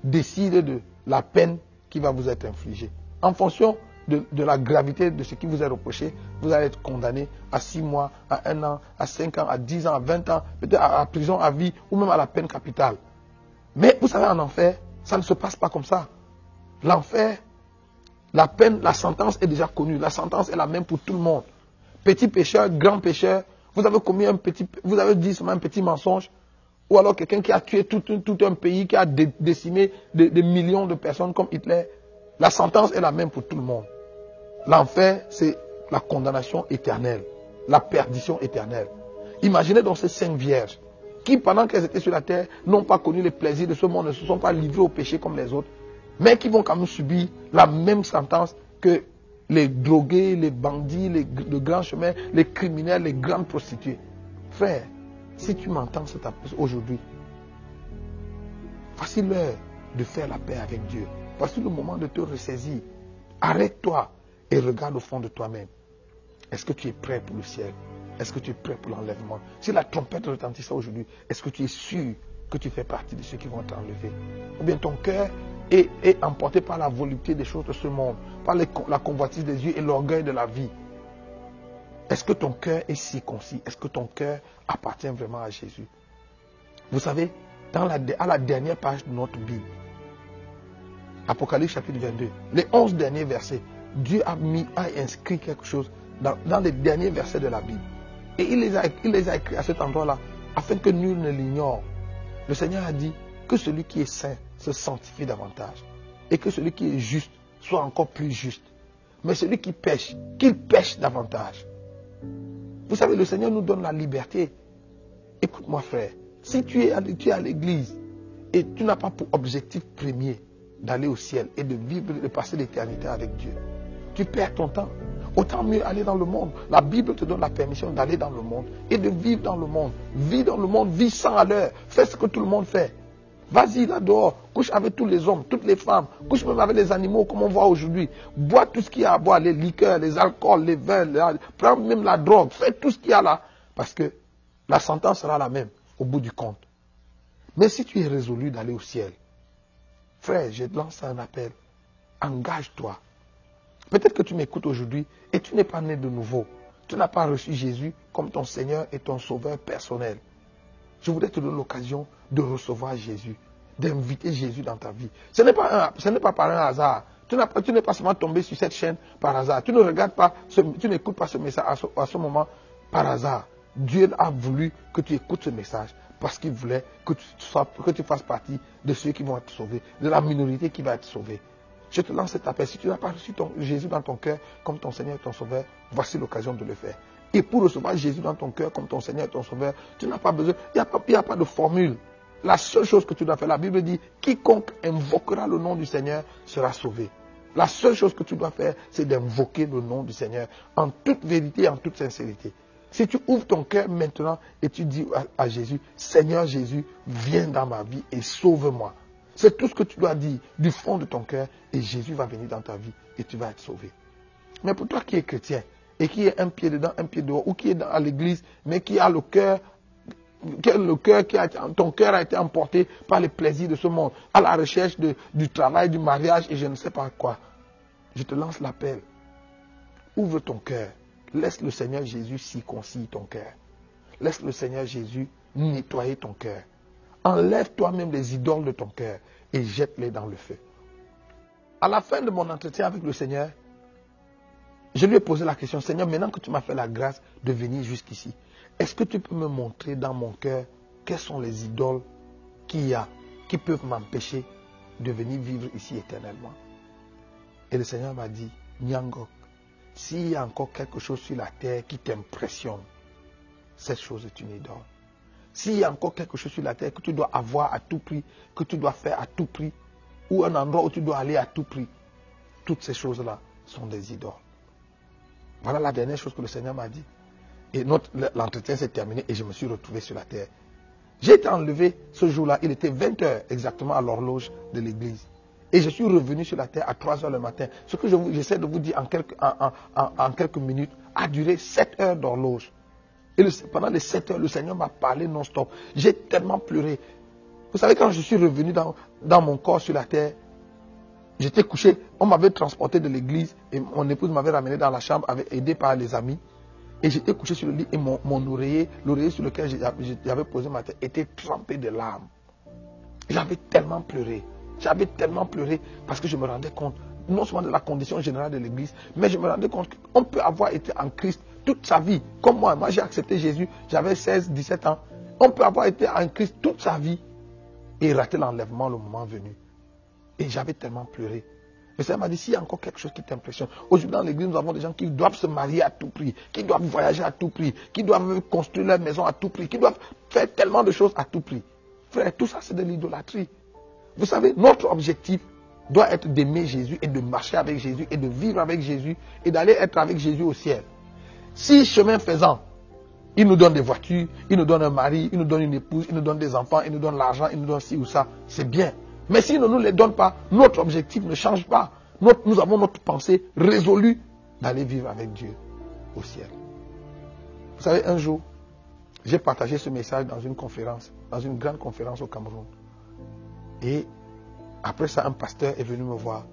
décide de la peine qui va vous être infligée. En fonction de la gravité de ce qui vous est reproché, vous allez être condamné à 6 mois, à 1 an, à 5 ans, à 10 ans, à 20 ans, peut-être à la prison à vie ou même à la peine capitale. Mais vous savez, en enfer, ça ne se passe pas comme ça. L'enfer, la peine, la sentence est déjà connue. La sentence est la même pour tout le monde. Petit pécheur, grand pécheur, vous avez dit seulement un petit mensonge, ou alors quelqu'un qui a tué tout un pays, qui a décimé des millions de personnes comme Hitler. La sentence est la même pour tout le monde. L'enfer, c'est la condamnation éternelle. la perdition éternelle. Imaginez donc ces 5 vierges qui, pendant qu'elles étaient sur la terre, n'ont pas connu les plaisirs de ce monde, ne se sont pas livrées au péché comme les autres, mais qui vont quand même subir la même sentence que les drogués, les bandits, les grands chemins, les criminels, les grandes prostituées. Frère, si tu m'entends aujourd'hui, voici l'heure de faire la paix avec Dieu. Voici le moment de te ressaisir. Arrête-toi et regarde au fond de toi-même. Est-ce que tu es prêt pour le ciel? Est-ce que tu es prêt pour l'enlèvement? Si la trompette retentissait aujourd'hui, est-ce que tu es sûr que tu fais partie de ceux qui vont t'enlever? Ou bien ton cœur est emporté par la volupté des choses de ce monde, par la convoitise des yeux et l'orgueil de la vie? Est-ce que ton cœur est circoncis? Est-ce que ton cœur appartient vraiment à Jésus? Vous savez, à la dernière page de notre Bible, Apocalypse chapitre 22, les 11 derniers versets, Dieu a inscrit quelque chose dans les derniers versets de la Bible. Et il les a écrits à cet endroit-là, afin que nul ne l'ignore. Le Seigneur a dit que celui qui est saint se sanctifie davantage. Et que celui qui est juste soit encore plus juste. Mais celui qui pêche, qu'il pêche davantage. Vous savez, le Seigneur nous donne la liberté. Écoute-moi frère, si tu es à l'église et tu n'as pas pour objectif premier d'aller au ciel et de vivre, de passer l'éternité avec Dieu, tu perds ton temps. Autant mieux aller dans le monde. La Bible te donne la permission d'aller dans le monde et de vivre dans le monde. Vis dans le monde, vis 100 à l'heure. Fais ce que tout le monde fait. Vas-y là dehors, couche avec tous les hommes, toutes les femmes, couche même avec les animaux comme on voit aujourd'hui. Bois tout ce qu'il y a à boire, les liqueurs, les alcools, les vins, prends même la drogue, fais tout ce qu'il y a là. Parce que la sentence sera la même au bout du compte. Mais si tu es résolu d'aller au ciel, frère, je te lance un appel. Engage-toi. Peut-être que tu m'écoutes aujourd'hui et tu n'es pas né de nouveau. Tu n'as pas reçu Jésus comme ton Seigneur et ton Sauveur personnel. Je voudrais te donner l'occasion de recevoir Jésus, d'inviter Jésus dans ta vie. Ce n'est pas par un hasard. Tu n'es pas seulement tombé sur cette chaîne par hasard. Tu ne regardes pas, tu n'écoutes pas ce message à ce moment par hasard. Dieu a voulu que tu écoutes ce message parce qu'il voulait que tu fasses partie de ceux qui vont être sauvés, de la minorité qui va être sauvée. Je te lance cet appel. Si tu n'as pas reçu Jésus dans ton cœur comme ton Seigneur et ton Sauveur, voici l'occasion de le faire. Et pour recevoir Jésus dans ton cœur comme ton Seigneur et ton Sauveur, tu n'as pas besoin, il n'y a pas de formule. La seule chose que tu dois faire, la Bible dit, quiconque invoquera le nom du Seigneur sera sauvé. La seule chose que tu dois faire, c'est d'invoquer le nom du Seigneur en toute vérité et en toute sincérité. Si tu ouvres ton cœur maintenant et tu dis à Jésus, Seigneur Jésus, viens dans ma vie et sauve-moi. C'est tout ce que tu dois dire du fond de ton cœur et Jésus va venir dans ta vie et tu vas être sauvé. Mais pour toi qui es chrétien et qui est un pied dedans, un pied dehors, ou qui est à l'église, mais qui a ton cœur a été emporté par les plaisirs de ce monde, à la recherche du travail, du mariage et je ne sais pas quoi. Je te lance l'appel. Ouvre ton cœur. Laisse le Seigneur Jésus circoncire ton cœur. Laisse le Seigneur Jésus nettoyer ton cœur. Enlève toi-même les idoles de ton cœur et jette-les dans le feu. À la fin de mon entretien avec le Seigneur, je lui ai posé la question, Seigneur, maintenant que tu m'as fait la grâce de venir jusqu'ici, est-ce que tu peux me montrer dans mon cœur quelles sont les idoles qu'il y a qui peuvent m'empêcher de venir vivre ici éternellement? Et le Seigneur m'a dit, Nyangok, s'il y a encore quelque chose sur la terre qui t'impressionne, cette chose est une idole. S'il y a encore quelque chose sur la terre que tu dois avoir à tout prix, que tu dois faire à tout prix, ou un endroit où tu dois aller à tout prix, toutes ces choses-là sont des idoles. Voilà la dernière chose que le Seigneur m'a dit. Et l'entretien s'est terminé et je me suis retrouvé sur la terre. J'ai été enlevé ce jour-là, il était 20 h exactement à l'horloge de l'église. Et je suis revenu sur la terre à 3 h le matin. Ce que j'essaie de vous dire en quelques minutes a duré 7 heures d'horloge. Et pendant les 7 heures, le Seigneur m'a parlé non-stop. J'ai tellement pleuré. Vous savez, quand je suis revenu dans mon corps sur la terre, j'étais couché. On m'avait transporté de l'église et mon épouse m'avait ramené dans la chambre, aidé par les amis. Et j'étais couché sur le lit et mon oreiller, l'oreiller sur lequel j'avais posé ma tête, était trempé de larmes. J'avais tellement pleuré. J'avais tellement pleuré parce que je me rendais compte, non seulement de la condition générale de l'église, mais je me rendais compte qu'on peut avoir été en Christ toute sa vie. Comme moi j'ai accepté Jésus, j'avais 16, 17 ans. On peut avoir été en Christ toute sa vie et rater l'enlèvement le moment venu. Et j'avais tellement pleuré. Le Seigneur m'a dit, s'il y a encore quelque chose qui t'impressionne. Aujourd'hui, dans l'église, nous avons des gens qui doivent se marier à tout prix, qui doivent voyager à tout prix, qui doivent construire leur maison à tout prix, qui doivent faire tellement de choses à tout prix. Frère, tout ça, c'est de l'idolâtrie. Vous savez, notre objectif doit être d'aimer Jésus et de marcher avec Jésus et de vivre avec Jésus et d'aller être avec Jésus au ciel. Si, chemin faisant, il nous donne des voitures, il nous donne un mari, il nous donne une épouse, il nous donne des enfants, il nous donne l'argent, il nous donne ci ou ça, c'est bien. Mais s'il ne nous les donne pas, notre objectif ne change pas. Nous avons notre pensée résolue d'aller vivre avec Dieu au ciel. Vous savez, un jour, j'ai partagé ce message dans une conférence, dans une grande conférence au Cameroun. Et après ça, un pasteur est venu me voir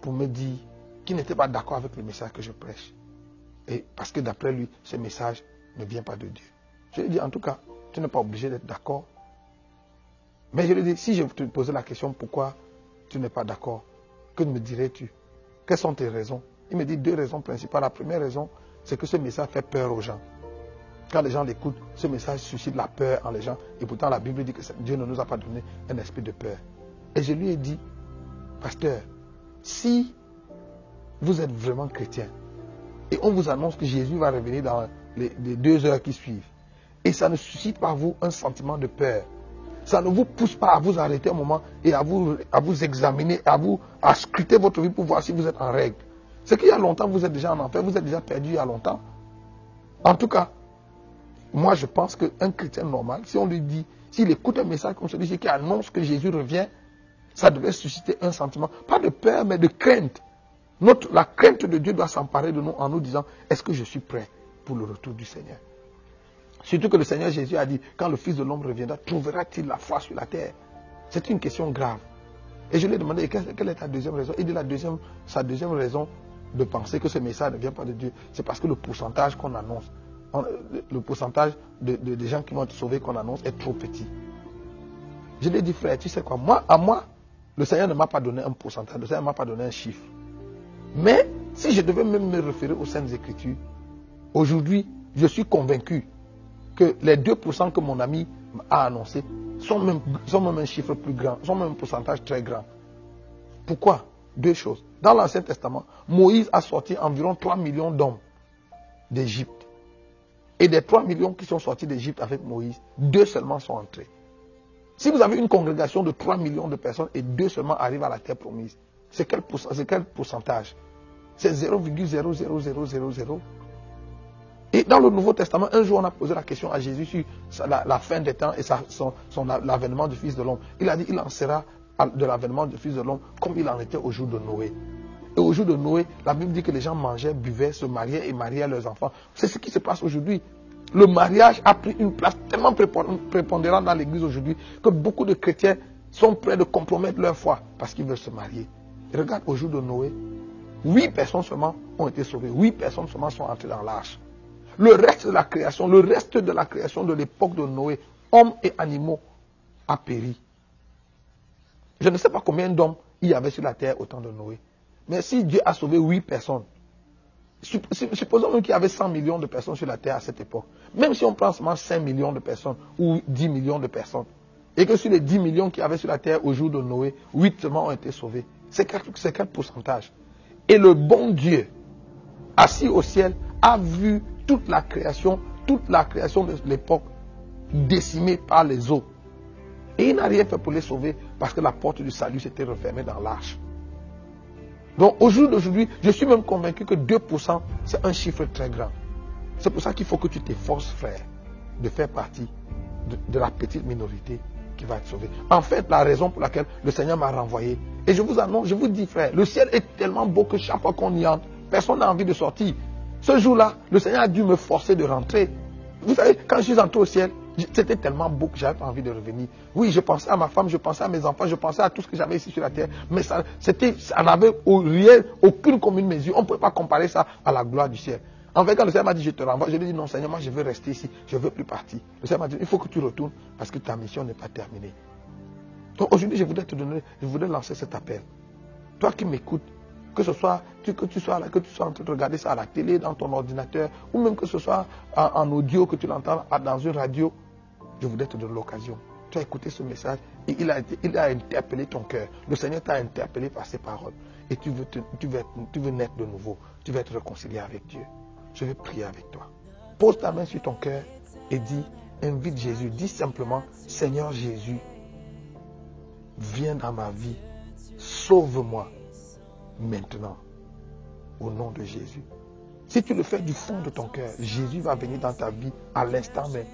pour me dire qu'il n'était pas d'accord avec le message que je prêche. Et parce que d'après lui, ce message ne vient pas de Dieu. Je lui ai dit, en tout cas, tu n'es pas obligé d'être d'accord. Mais je lui ai dit, si je te posais la question, pourquoi tu n'es pas d'accord, que me dirais-tu? Quelles sont tes raisons? Il me dit 2 raisons principales. La première raison, c'est que ce message fait peur aux gens. Quand les gens l'écoutent, ce message suscite la peur en les gens. Et pourtant, la Bible dit que Dieu ne nous a pas donné un esprit de peur. Et je lui ai dit, pasteur, si vous êtes vraiment chrétien, et on vous annonce que Jésus va revenir dans les 2 heures qui suivent, et ça ne suscite pas vous un sentiment de peur, ça ne vous pousse pas à vous arrêter un moment et à vous examiner, à scruter votre vie pour voir si vous êtes en règle. C'est qu'il y a longtemps, vous êtes déjà en enfer, vous êtes déjà perdu il y a longtemps. En tout cas, moi je pense qu'un chrétien normal, si on lui dit, s'il écoute un message comme celui-ci qui annonce que Jésus revient, ça devait susciter un sentiment, pas de peur, mais de crainte. La crainte de Dieu doit s'emparer de nous en nous disant, est-ce que je suis prêt pour le retour du Seigneur? Surtout que le Seigneur Jésus a dit, quand le Fils de l'homme reviendra, trouvera-t-il la foi sur la terre? C'est une question grave. Et je lui ai demandé, quelle est ta deuxième raison? Il dit, sa deuxième raison de penser que ce message ne vient pas de Dieu, c'est parce que le pourcentage qu'on annonce, le pourcentage des gens qui vont être sauvés qu'on annonce est trop petit. Je lui ai dit, frère, tu sais quoi, moi, le Seigneur ne m'a pas donné un pourcentage, le Seigneur ne m'a pas donné un chiffre. Mais, si je devais même me référer aux Saintes Écritures, aujourd'hui, je suis convaincu que les 2% que mon ami a annoncé sont même un chiffre plus grand, sont même un pourcentage très grand. Pourquoi? 2 choses. Dans l'Ancien Testament, Moïse a sorti environ 3 millions d'hommes d'Égypte. Et des 3 millions qui sont sortis d'Égypte avec Moïse, 2 seulement sont entrés. Si vous avez une congrégation de 3 millions de personnes et 2 seulement arrivent à la terre promise, c'est quel pourcentage? C'est 0,00000. Et dans le Nouveau Testament, un jour on a posé la question à Jésus sur la fin des temps et l'avènement du Fils de l'homme. Il a dit, il en sera de l'avènement du Fils de l'homme comme il en était au jour de Noé. Et au jour de Noé, la Bible dit que les gens mangeaient, buvaient, se mariaient et mariaient leurs enfants. C'est ce qui se passe aujourd'hui. Le mariage a pris une place tellement prépondérante dans l'église aujourd'hui que beaucoup de chrétiens sont prêts de compromettre leur foi parce qu'ils veulent se marier. Et regarde, au jour de Noé, 8 personnes seulement ont été sauvées. 8 personnes seulement sont entrées dans l'arche. Le reste de la création, de l'époque de Noé, hommes et animaux, a péri. Je ne sais pas combien d'hommes il y avait sur la terre au temps de Noé. Mais si Dieu a sauvé 8 personnes, supposons qu'il y avait 100 millions de personnes sur la terre à cette époque. Même si on prend seulement 5 millions de personnes ou 10 millions de personnes, et que sur les 10 millions qu'il y avait sur la terre au jour de Noé, 8 seulement ont été sauvés. C'est quel pourcentage? Et le bon Dieu, assis au ciel, a vu toute la création de l'époque décimée par les eaux. Et il n'a rien fait pour les sauver parce que la porte du salut s'était refermée dans l'arche. Donc au jour d'aujourd'hui, je suis même convaincu que 2% c'est un chiffre très grand. C'est pour ça qu'il faut que tu t'efforces, frère, de faire partie de la petite minorité qui va être sauvée. En fait, la raison pour laquelle le Seigneur m'a renvoyé, et je vous annonce, je vous dis, frère, le ciel est tellement beau que chaque fois qu'on y entre, personne n'a envie de sortir. Ce jour-là, le Seigneur a dû me forcer de rentrer. Vous savez, quand je suis entré au ciel, c'était tellement beau que j'avais envie de revenir. Oui, je pensais à ma femme, je pensais à mes enfants, je pensais à tout ce que j'avais ici sur la terre. Mais ça n'avait aucune commune mesure. On ne pouvait pas comparer ça à la gloire du ciel. En fait, quand le Seigneur m'a dit, je te renvoie, je lui ai dit, non Seigneur, moi je veux rester ici, je ne veux plus partir. Le Seigneur m'a dit, il faut que tu retournes parce que ta mission n'est pas terminée. Donc aujourd'hui, je voudrais lancer cet appel. Toi qui m'écoutes, que ce soit que tu sois en train de regarder ça à la télé, dans ton ordinateur, ou même que ce soit en audio, que tu l'entends dans une radio, je voudrais te donner l'occasion Tu as écouté ce message et il a interpellé ton cœur. Le Seigneur t'a interpellé par ses paroles. Et tu veux naître de nouveau. Tu veux être réconcilié avec Dieu. Je vais prier avec toi. Pose ta main sur ton cœur et dis, invite Jésus. Dis simplement, Seigneur Jésus, viens dans ma vie. Sauve-moi maintenant. Au nom de Jésus. Si tu le fais du fond de ton cœur, Jésus va venir dans ta vie à l'instant même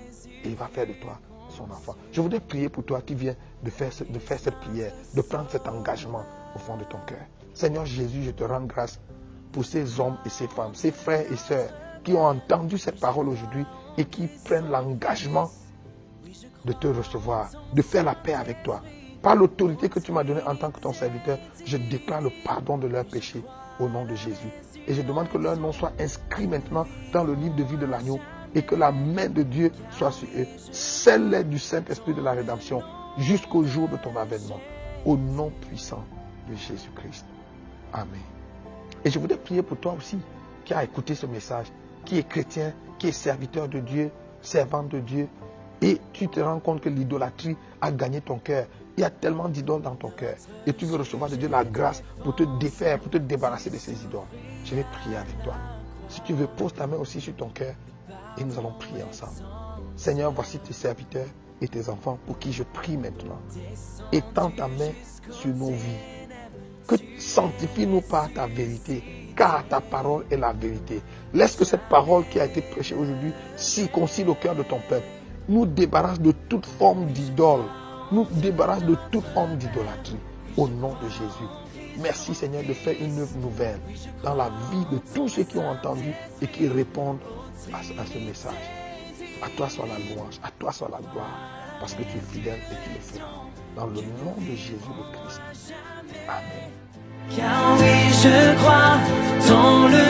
et il va faire de toi son enfant. Je voudrais prier pour toi qui viens de faire cette prière, de prendre cet engagement au fond de ton cœur. Seigneur Jésus, je te rends grâce pour ces hommes et ces femmes, ces frères et sœurs qui ont entendu cette parole aujourd'hui et qui prennent l'engagement de te recevoir, de faire la paix avec toi. Par l'autorité que tu m'as donnée en tant que ton serviteur, je déclare le pardon de leurs péchés au nom de Jésus. Et je demande que leur nom soit inscrit maintenant dans le livre de vie de l'agneau et que la main de Dieu soit sur eux. Scelle-les du Saint-Esprit de la rédemption jusqu'au jour de ton avènement. Au nom puissant de Jésus-Christ. Amen. Et je voudrais prier pour toi aussi qui a écouté ce message, qui est chrétien, qui est serviteur de Dieu, servant de Dieu. Et tu te rends compte que l'idolâtrie a gagné ton cœur. Il y a tellement d'idoles dans ton cœur. Et tu veux recevoir de Dieu la grâce pour te défaire, pour te débarrasser de ces idoles. Je vais prier avec toi. Si tu veux, pose ta main aussi sur ton cœur et nous allons prier ensemble. Seigneur, voici tes serviteurs et tes enfants pour qui je prie maintenant. Étends ta main sur nos vies. Que sanctifie-nous par ta vérité, car ta parole est la vérité. Laisse que cette parole qui a été prêchée aujourd'hui circoncise le cœur de ton peuple. Nous débarrasse de toute forme d'idole. Nous débarrasse de toute forme d'idolâtrie. Au nom de Jésus. Merci Seigneur de faire une œuvre nouvelle dans la vie de tous ceux qui ont entendu et qui répondent à ce message. À toi soit la louange, à toi soit la gloire, parce que tu es fidèle et tu le feras. Dans le nom de Jésus le Christ. Amen. Car oui, je crois dans le